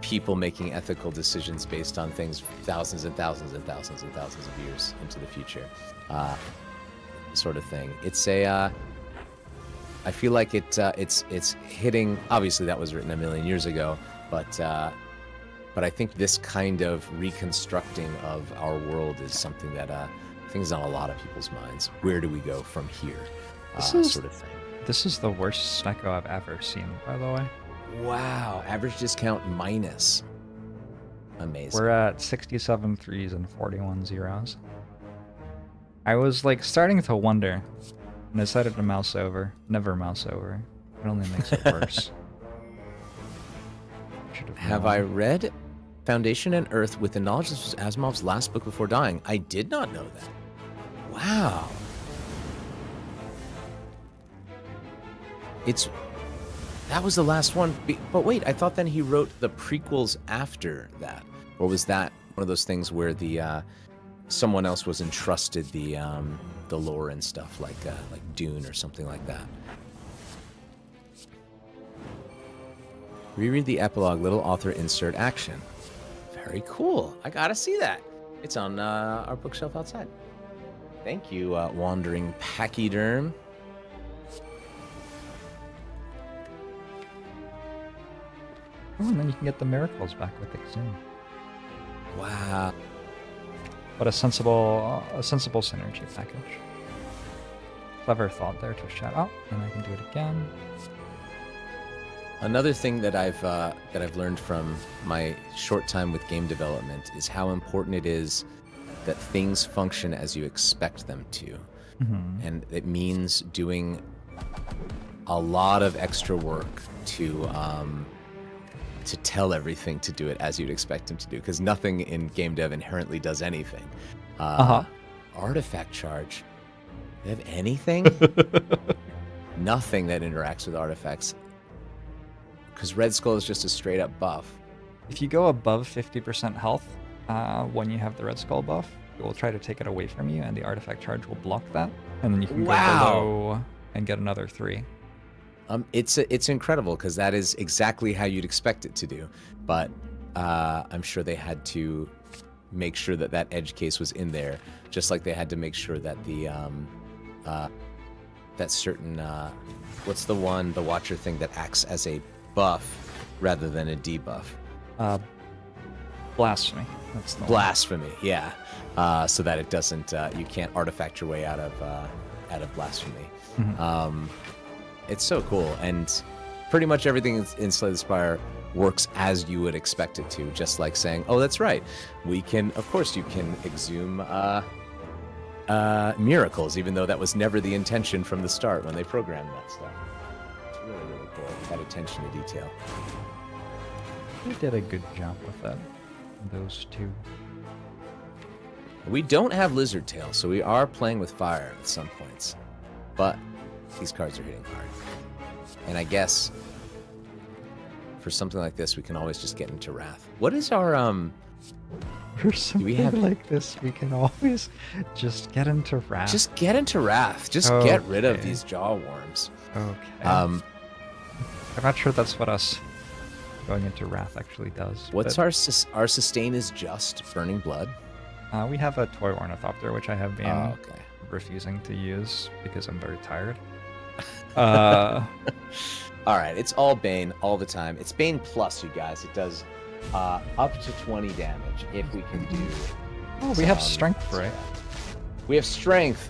people making ethical decisions based on things thousands and thousands and thousands and thousands of years into the future, sort of thing. It's a, I feel like it's hitting. Obviously, that was written a million years ago, but I think this kind of reconstructing of our world is something that I think is on a lot of people's minds. Where do we go from here? Sort of thing. This is the worst Snecko I've ever seen, by the way. Wow, average discount minus. Amazing. We're at 67 threes and 41 zeros. I was like starting to wonder, and I decided to mouse over. Never mouse over. It only makes it worse. Have I read Foundation and Earth with the knowledge this was Asimov's last book before dying? I did not know that. Wow. That was the last one. But wait, I thought then he wrote the prequels after that. Or was that one of those things where the someone else was entrusted the lore and stuff like Dune or something like that? Reread the epilogue, little author insert action. Very cool. I gotta see that. It's on our bookshelf outside. Thank you, Wandering Pachyderm. Oh, and then you can get the miracles back with Exhume. Wow. But a sensible synergy package. Clever thought there to shout out, and I can do it again. Another thing that I've learned from my short time with game development is how important it is that things function as you expect them to. Mm-hmm. And it means doing a lot of extra work to tell everything to do it as you'd expect them to do, because nothing in game dev inherently does anything. Artifact charge. Do you have anything? Nothing that interacts with artifacts. Because Red Skull is just a straight up buff. If you go above 50% health when you have the Red Skull buff, it will try to take it away from you, and the artifact charge will block that. And then you can go below and get another 3. It's incredible, because that is exactly how you'd expect it to do. But I'm sure they had to make sure that that edge case was in there, just like they had to make sure that the that certain what's the Watcher thing that acts as a buff rather than a debuff? Blasphemy. That's the Blasphemy, yeah. So that it doesn't, you can't artifact your way out of blasphemy. Mm-hmm. It's so cool, and pretty much everything in Slay the Spire works as you would expect it to. Just like saying, "Oh, that's right, of course, you can exhume miracles," even though that was never the intention from the start when they programmed that stuff. It's really, really cool. That attention to detail. They did a good job with that. Those two. We don't have Lizard Tail, so we are playing with fire at some points. But these cards are hitting hard. And I guess for something like this, we can always just get into Wrath. What is our For something like this, we can always just get into Wrath. Just get into Wrath. Just get rid of these jaw worms. Okay. I'm not sure that's what us going into Wrath actually does. What's our sustain is just Burning Blood? We have a Toy Ornithopter, which I have been refusing to use because I'm very tired. All right, it's all Bane all the time. It's Bane plus, you guys. It does up to 20 damage if we can do. Oh, we have strength for it. We have strength.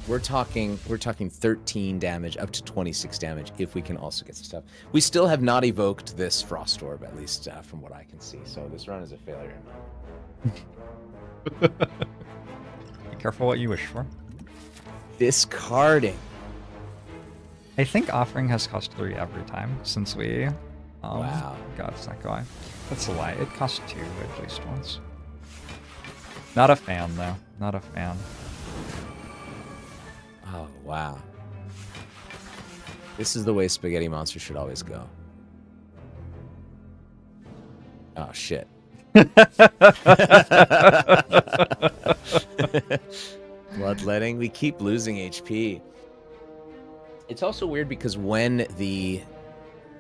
We're talking 13 damage, up to 26 damage if we can also get some stuff. We still have not evoked this Frost Orb, at least from what I can see. So this run is a failure. Be careful what you wish for. Discarding. I think offering has cost 3 every time since we wow. got Snecko. That's a lie. It cost 2 at least once. Not a fan though. Not a fan. Oh wow. This is the way spaghetti monster should always go. Oh, shit. Bloodletting. We keep losing HP. It's also weird because when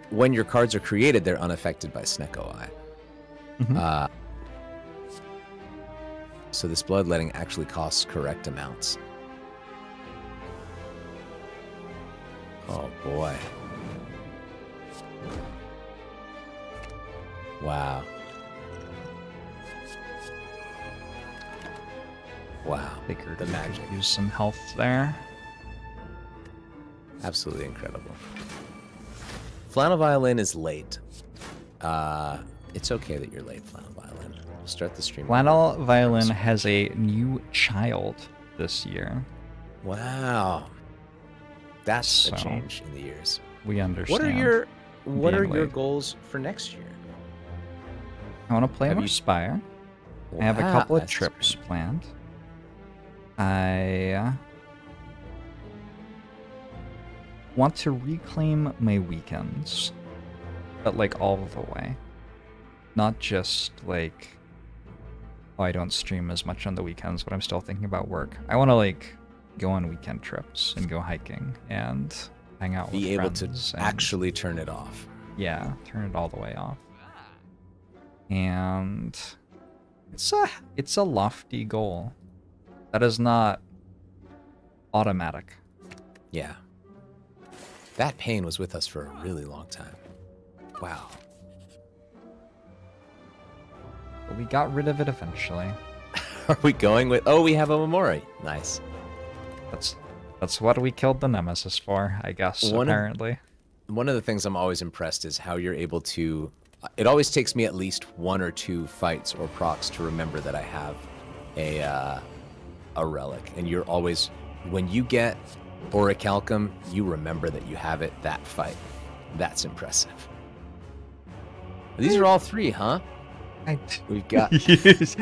your cards are created, they're unaffected by Snecko Eye. Mhm. So this bloodletting actually costs correct amounts. Oh boy. Wow. Wow. Figured The we could magic. use some health there. Absolutely incredible. Flannel Violin is late. It's okay that you're late, Flannel Violin. We'll start the stream. Flannel Violin has a new child this year. Wow. That's So, a change in the years. We understand. What are being your late. goals for next year? I want to play Have more you- Spire. I have a Wow, couple of that's trips great. planned. I want to reclaim my weekends, but like all the way. Not just like, oh, I don't stream as much on the weekends, but I'm still thinking about work. I want to like go on weekend trips and go hiking and hang out with Be able to friends and- actually turn it off. yeah, turn it all the way off. And it's a lofty goal. That is not automatic. Yeah. That pain was with us for a really long time. Wow. But we got rid of it eventually. Are we going with... Oh, we have a Momori. Nice. That's what we killed the Nemesis for, I guess, apparently. One of the things I'm always impressed is how you're able to... It always takes me at least 1 or 2 fights or procs to remember that I have a relic. And you're always... When you get Orichalcum, you remember that you have it that fight. That's impressive. These are all 3, huh? We've got... That's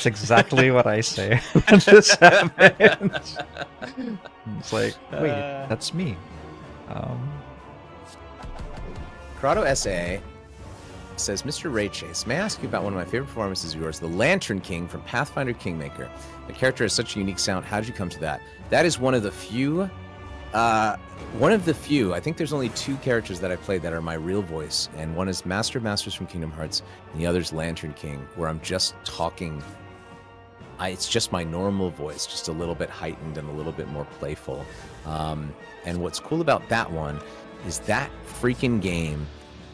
exactly what I say when this happens. It's like, wait, that's me. Corrado SA says, Mr. Ray Chase, may I ask you about one of my favorite performances of yours, the Lantern King from Pathfinder Kingmaker. The character has such a unique sound. How did you come to that? That is one of the few, I think there's only 2 characters that I played that are my real voice, and one is Master of Masters from Kingdom Hearts, and the other's Lantern King, where I'm just talking. It's just my normal voice, just a little bit heightened and a little bit more playful. And what's cool about that one is that freaking game.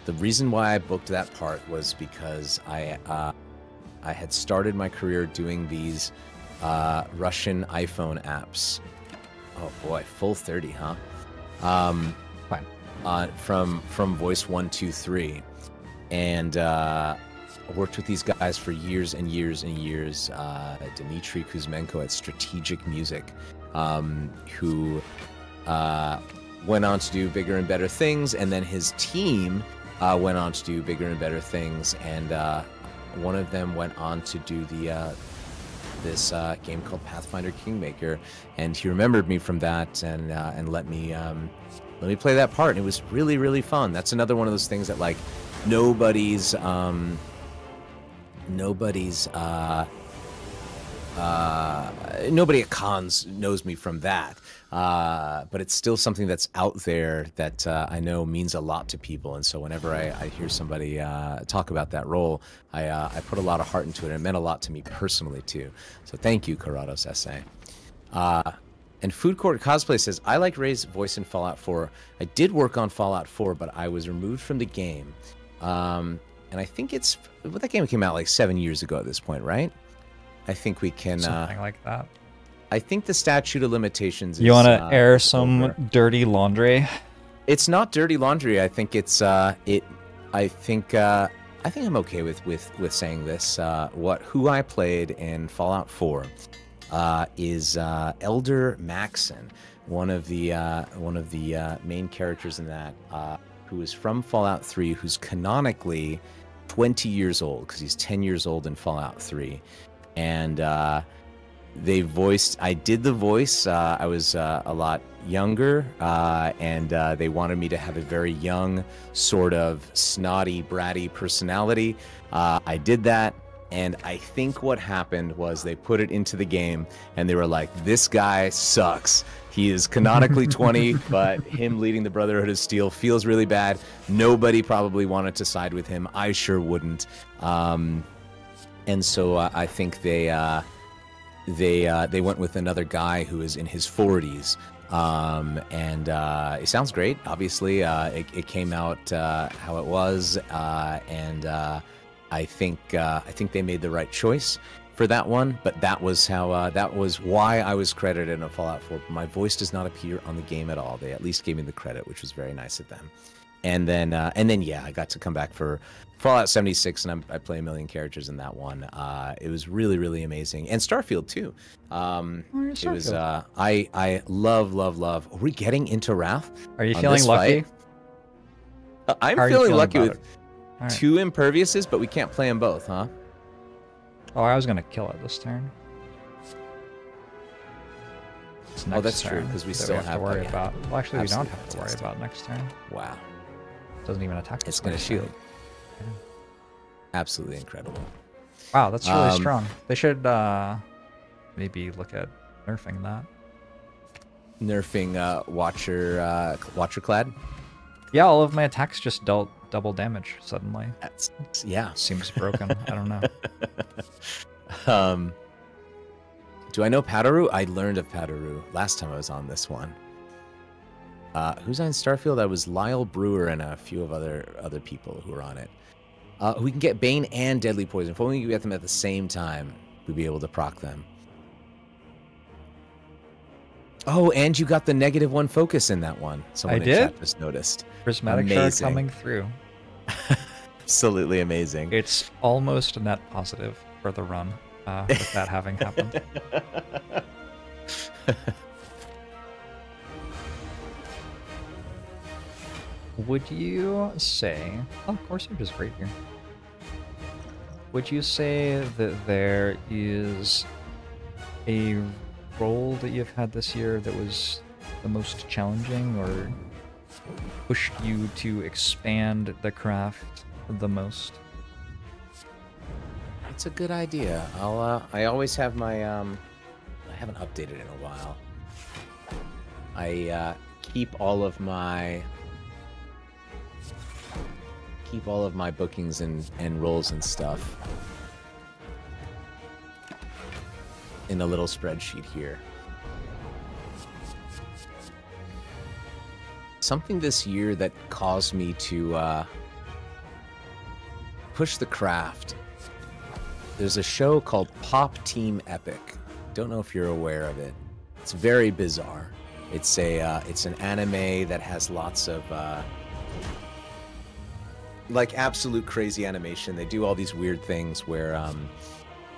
The reason why I booked that part was because I had started my career doing these Russian iPhone apps. Oh boy, full 30, huh? Fine. From Voice 123, and worked with these guys for years and years and years. Dmitry Kuzmenko at Strategic Music, who went on to do bigger and better things, and then his team went on to do bigger and better things, and one of them went on to do this game called Pathfinder Kingmaker, and he remembered me from that and let me play that part, and it was really, really fun. That's another one of those things that like nobody at cons knows me from that, but it's still something that's out there that I know means a lot to people, and so whenever I hear somebody talk about that role, I put a lot of heart into it, and it meant a lot to me personally too. So thank you, Corrados SA. And Food Court Cosplay says, I like Ray's voice in Fallout 4. I did work on Fallout 4, but I was removed from the game. And I think that game came out like 7 years ago at this point, right? I think we can... Something like that. I think the statute of limitations is... You want to air some over. dirty laundry? It's not dirty laundry. I think it's... I think I'm okay with saying this. Who I played in Fallout 4 is Elder Maxon, one of the main characters in that, who is from Fallout 3, who's canonically 20 years old, because he's 10 years old in Fallout 3. And they voiced. I did the voice. I was a lot younger, and they wanted me to have a very young, sort of snotty, bratty personality. I did that. And I think what happened was they put it into the game and they were like, this guy sucks. He is canonically 20, but him leading the Brotherhood of Steel feels really bad. Nobody probably wanted to side with him. I sure wouldn't. And so I think they went with another guy who is in his 40s. And it sounds great. Obviously, it came out how it was, and I think they made the right choice for that one. But that was how that was why I was credited in Fallout 4. My voice does not appear on the game at all. They at least gave me the credit, which was very nice of them. And then yeah, I got to come back for Fallout 76, and I play a million characters in that one. It was really, really amazing, and Starfield too. It was I love. Are we getting into Wrath? Are you feeling lucky? I'm feeling lucky with 2 Imperviouses, but we can't play them both, huh? Oh, I was gonna kill it this turn. Oh, that's true, because we still have to worry about. Well, actually, we don't Absolutely have to worry about next turn. Wow. Doesn't even attack. It's going to shield. Yeah. Absolutely incredible. Wow, that's really strong. They should maybe look at nerfing that. Nerfing Watcherclad? Yeah, all of my attacks just dealt double damage suddenly. Yeah. Seems broken. I don't know. Do I know Padaru? I learned of Padaru last time I was on this one. Who's on Starfield? I was Lyle Brewer and a few of other people who were on it. We can get Bane and Deadly Poison. If only we get them at the same time, we'd be able to proc them. Oh, and you got the -1 focus in that one. Someone in chat just noticed. Prismatic Shard coming through. Absolutely amazing. It's almost a net positive for the run with that having happened. Would you say... Oh, of course, you're just right here. Would you say that there is a role that you've had this year that was the most challenging or pushed you to expand the craft the most? It's a good idea. I always have my I haven't updated in a while. I keep all of my bookings and roles and stuff in a little spreadsheet here. Something this year that caused me to push the craft. There's a show called Pop Team Epic. Don't know if you're aware of it. It's very bizarre. It's an anime that has lots of like absolute crazy animation. They do all these weird things where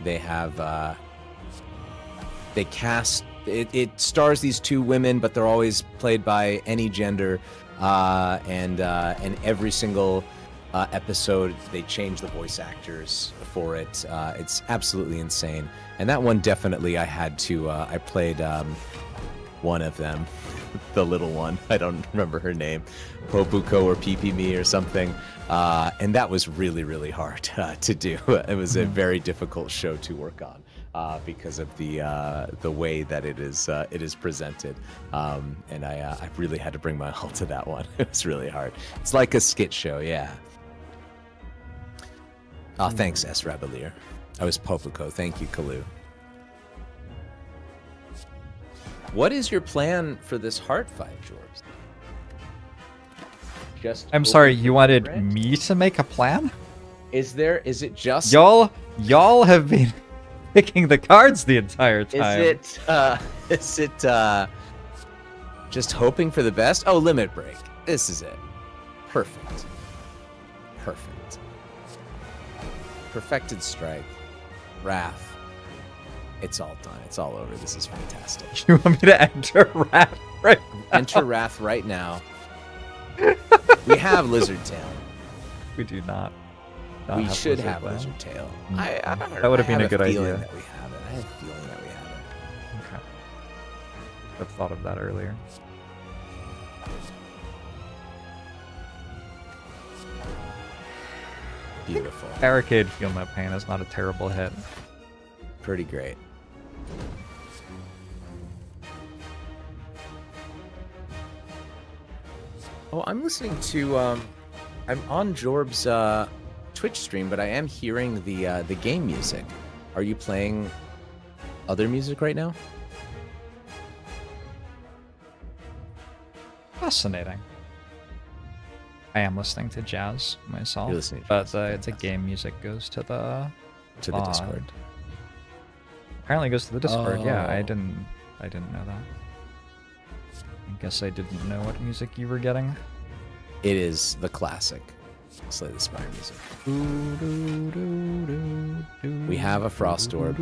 they have they cast it stars these 2 women, but they're always played by any gender, and every single episode they change the voice actors for it. It's absolutely insane, and that one definitely I had to I played one of them, the little one, I don't remember her name, Popuko or Pipimi or something, and that was really, really hard to do. It was a very difficult show to work on because of the way that it is presented, and I really had to bring my all to that one. It was really hard. It's like a skit show, yeah. Oh, thanks, S. Rabelier. I was Popuko. Thank you, Kalu. What is your plan for this heart fight, Jorbs? I'm sorry, you wanted me to make a plan? Is it just... Y'all have been picking the cards the entire time. Is it just hoping for the best? Oh, Limit Break. This is it. Perfect. Perfected Strike. Wrath. It's all done. It's all over. This is fantastic. You want me to enter Wrath right now? Enter Wrath right now. We have Lizard Tail. We do not. We should have Lizard Tail. That would have been a good idea. That we have it. I have a feeling that we have it. have thought of that earlier. Beautiful. Barricade Feel No Pain is not a terrible hit. Pretty great. Oh, I'm listening to, I'm on Jorbs' Twitch stream, but I am hearing the game music. Are you playing other music right now? Fascinating. I am listening to jazz myself, You're listening to but jazz. the game music goes to the Discord. Apparently, it goes to the Discord. Yeah, I Oh. didn't know that. I guess I didn't know what music you were getting. It is the classic Slay the Spire music. We have a Frost Orb.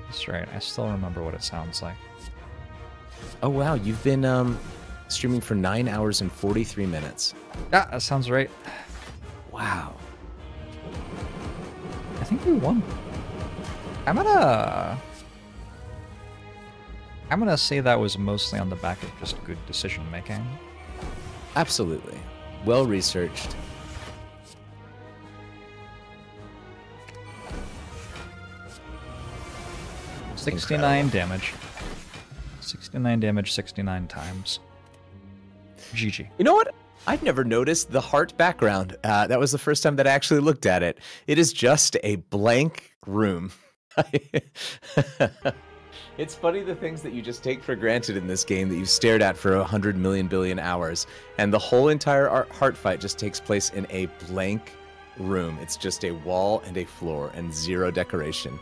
That's right. I still remember what it sounds like. Oh wow, you've been streaming for 9 hours and 43 minutes. Yeah, that sounds right. Wow. I think we won. I'm gonna say that was mostly on the back of just good decision making. Absolutely. Well researched. $69 damage. 69 damage 69 times. GG. You know what? I'd never noticed the heart background. That was the first time that I actually looked at it. It is just a blank room. It's funny the things that you just take for granted in this game that you've stared at for 100 million billion hours. And the whole entire heart fight just takes place in a blank room. It's just a wall and a floor and zero decoration.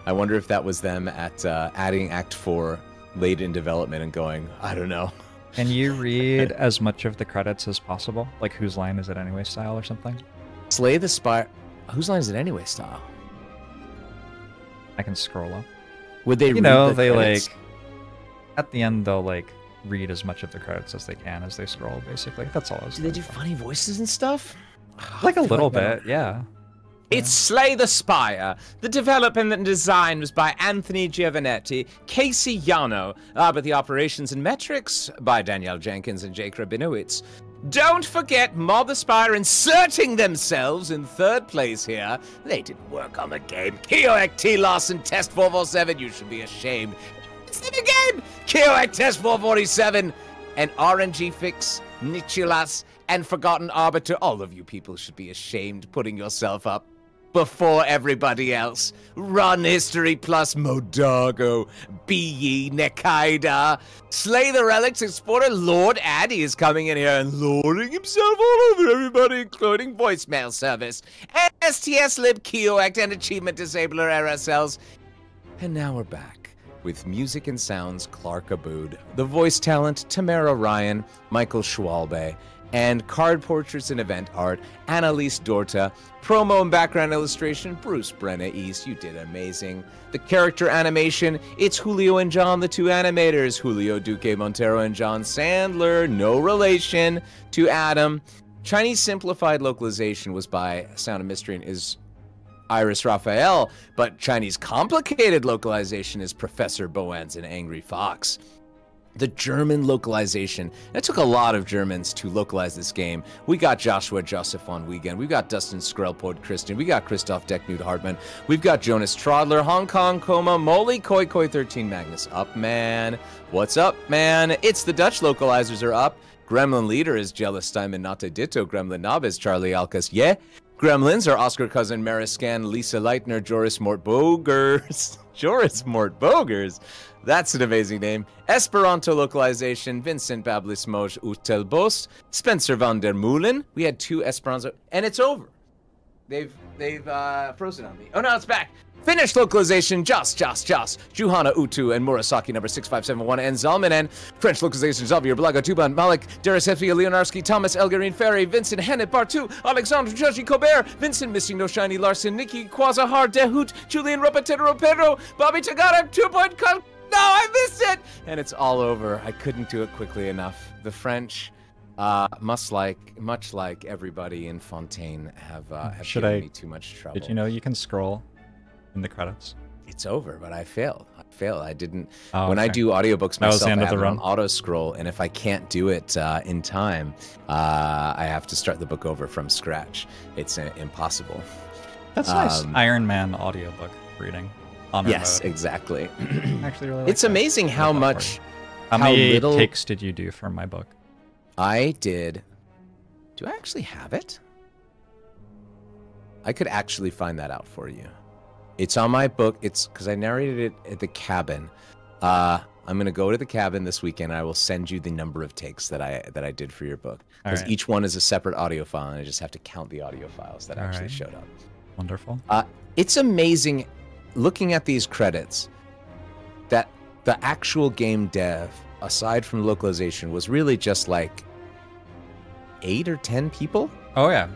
I wonder if that was them at adding Act 4 late in development and going, I don't know. Can you read as much of the credits as possible? Like, whose line is it anyway style or something? Slay the Spire. Whose line is it anyway style? I can scroll up. Would they You read know, the they credits? like... At the end, they'll like read as much of the credits as they can as they scroll, basically. That's all I was Do they do looking for. funny voices and stuff? Like a I feel little that- bit, yeah. It's Slay the Spire. The development and design was by Anthony Giovanetti, Casey Yano, but the operations and metrics by Danielle Jenkins and Jake Rabinowitz. Don't forget Mob the Spire inserting themselves in third place here. They didn't work on the game. Keoek, T. Lawson, Test 447, you should be ashamed. It's them again! Keoek, Test 447, and RNG Fix, Nichilas, and Forgotten Arbiter. All of you people should be ashamed putting yourself up before everybody else. Run History plus Modago, Be Ye, Nekaida. Slay the Relics Explorer, Lord Addy is coming in here and lording himself all over everybody, including voicemail service. And STS Lib, Keoact, and Achievement Disabler RSLs. And now we're back with music and sounds, Clark Abood, the voice talent, Tamara Ryan, Michael Schwalbe, and card portraits and event art, Annalise Dorta, promo and background illustration, Bruce Brenna East, you did amazing. The character animation, it's Julio and John, the two animators, Julio Duque Montero and John Sandler, no relation to Adam. Chinese simplified localization was by Sound of Mystery and is Iris Raphael, but Chinese complicated localization is Professor Boan's and Angry Fox. The German localization, it took a lot of Germans to localize this game. We got Joshua Joseph on Weekend. We've got Dustin Skrelport Christian. We got Christoph Decknut Hartmann. We've got Jonas Trodler, Hong Kong Coma, Molly Koi Koi 13 Magnus up, man. What's up, man? It's the Dutch localizers are up. Gremlin Leader is Jealous Steinman Nate Ditto. Gremlin Knob is Charlie Alcas. Yeah. Gremlins are Oscar Cousin Mariscan, Lisa Leitner, Joris Mort Bogers. Joris Mort Bogers. That's an amazing name. Esperanto localization, Vincent Bablismoj Utelbos, Spencer van der Meulen. We had 2 Esperanto, and it's over. They've frozen on me. Oh, no, it's back. Finnish localization, Juhana Utu and Murasaki number 6571 and Zalmanen. French localization, Xavier Blago, Tuban, Malik, Darius Hefia, Leonarski, Thomas, Elgarine Ferry, Vincent Hennet, Bartu, Alexandre Joshi Colbert, Vincent Missing No Shiny, Larson, Nikki, Quasahar, Dehut, Julian Rapatero Pedro, Bobby Tagada, 2-point No, I missed it! And it's all over. I couldn't do it quickly enough. The French, Much like everybody in Fontaine have Should given I- me too much trouble. Did you know you can scroll in the credits? It's over, but I failed. I didn't. Oh, When I okay. do audiobooks That was myself, the end I of have the it on run. auto scroll, and if I can't do it in time, I have to start the book over from scratch. It's impossible. That's nice. Iron Man audiobook reading. Honor Yes, mode. exactly. I actually really like It's that. amazing I how like that much. part. How many little takes did you do for my book? I did. Do I actually have it? I could actually find that out for you. It's on my book. It's because I narrated it at the cabin. I'm gonna go to the cabin this weekend. I will send you the number of takes that I did for your book, because Alright. each one is a separate audio file, and I just have to count the audio files that actually Alright. showed up. Wonderful. It's amazing, looking at these credits, that the actual game dev, aside from localization, was really just like 8 or 10 people. Oh yeah,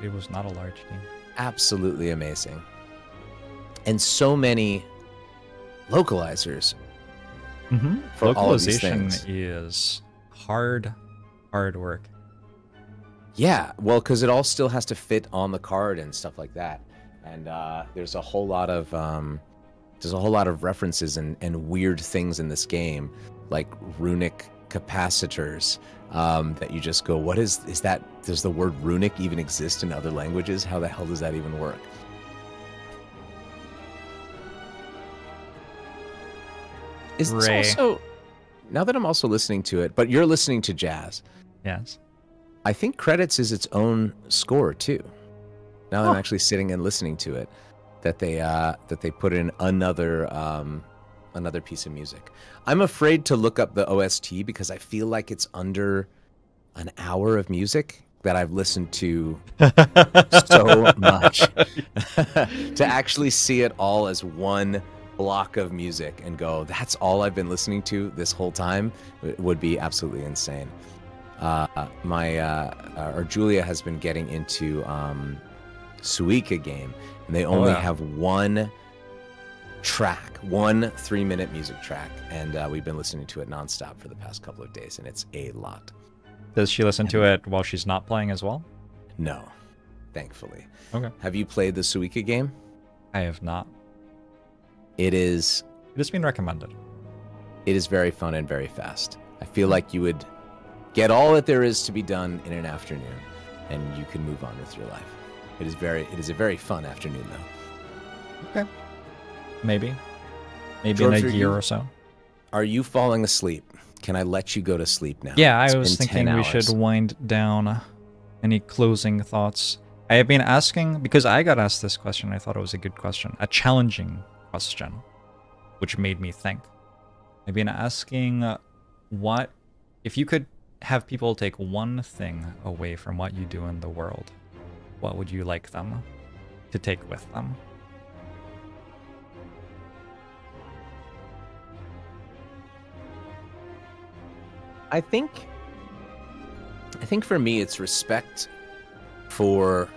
it was not a large team. Absolutely amazing. And so many localizers Mm-hmm. for all of these Localization things. is hard work. Yeah, well, because it all still has to fit on the card and stuff like that. And there's a whole lot of references and weird things in this game, like runic capacitors, that you just go, what is that? Does the word runic even exist in other languages? How the hell does that even work? Is this Ray. also, now that I'm also listening to it, but you're listening to jazz, Yes. I think Credits is its own score too. Now that I'm Huh. actually sitting and listening to it, that they put in another piece of music. I'm afraid to look up the OST because I feel like it's under an hour of music that I've listened to so much. To actually see it all as one block of music and go, that's all I've been listening to this whole time, would be absolutely insane. Julia has been getting into Suika game, and they only yeah. have one 3-minute music track, and we've been listening to it nonstop for the past couple of days, and it's a lot. Does she listen to it while she's not playing as well? No, thankfully. Okay. Have you played the Suika game? I have not. It is It has been recommended. very fun and very fast. I feel like you would get all that there is to be done in an afternoon, and you can move on with your life. It is a very fun afternoon, though. Okay. Maybe George, in a year or so. Are you falling asleep? Can I let you go to sleep now? Yeah, It's I was been thinking 10 we hours. should wind down. Any closing thoughts? I have been asking, because I got asked this question, I thought it was a good question, a challenging question, which made me think. I've been asking, what if you could have people take one thing away from what you do in the world, what would you like them to take with them? I think for me, it's respect for,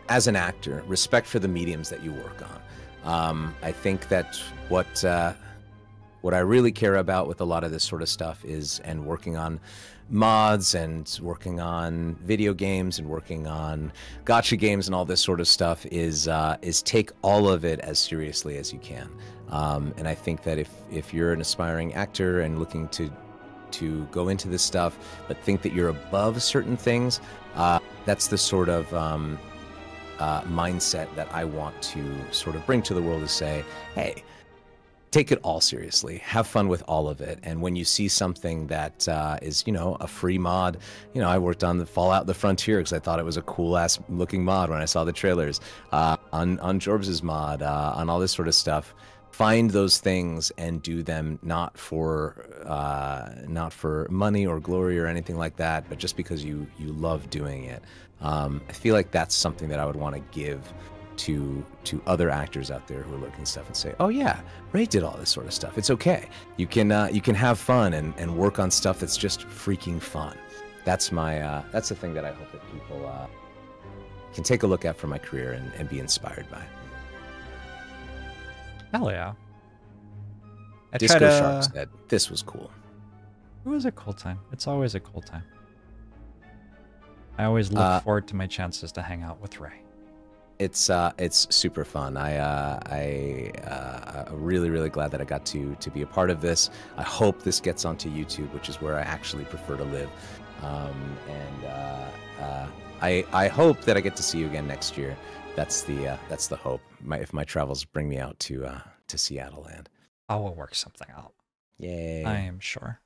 as an actor, respect for the mediums that you work on. I think that what I really care about with a lot of this sort of stuff and working on mods and working on video games and working on gacha games and all this sort of stuff is take all of it as seriously as you can. And I think that if you're an aspiring actor and looking to go into this stuff, but think that you're above certain things, that's the sort of mindset that I want to sort of bring to the world, to say, hey, take it all seriously, have fun with all of it. And when you see something that is, a free mod, I worked on the Fallout The Frontier because I thought it was a cool ass looking mod when I saw the trailers, on Jorbs' mod, on all this sort of stuff. Find those things and do them not for money or glory or anything like that, but just because you love doing it. I feel like that's something that I would want to give to other actors out there who are looking at stuff and say, oh yeah, Ray did all this sort of stuff. It's okay. You can have fun and work on stuff that's just freaking fun. That's the thing that I hope that people can take a look at for my career and be inspired by. Hell yeah. Disco Shark said, this was cool. It was a cool time. It's always a cool time. I always look forward to my chances to hang out with Ray. It's super fun. I'm really glad that I got to be a part of this. I hope this gets onto YouTube, which is where I actually prefer to live. I hope that I get to see you again next year. That's the hope. If my travels bring me out to Seattle land. I will work something out. Yay! I am sure.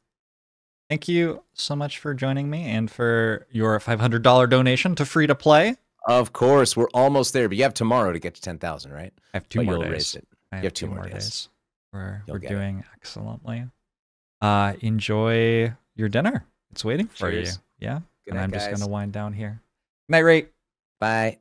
Thank you so much for joining me and for your $500 donation to Free to Play. Of course, we're almost there, but you have tomorrow to get to 10,000, right? I have 2 more you'll days. Raise it. I You have 2 more days. We're You'll get doing excellently. Enjoy your dinner. It's waiting for Cheers. you. Yeah. Good And night, I'm just guys. going to wind down here. Night, Ray. Bye.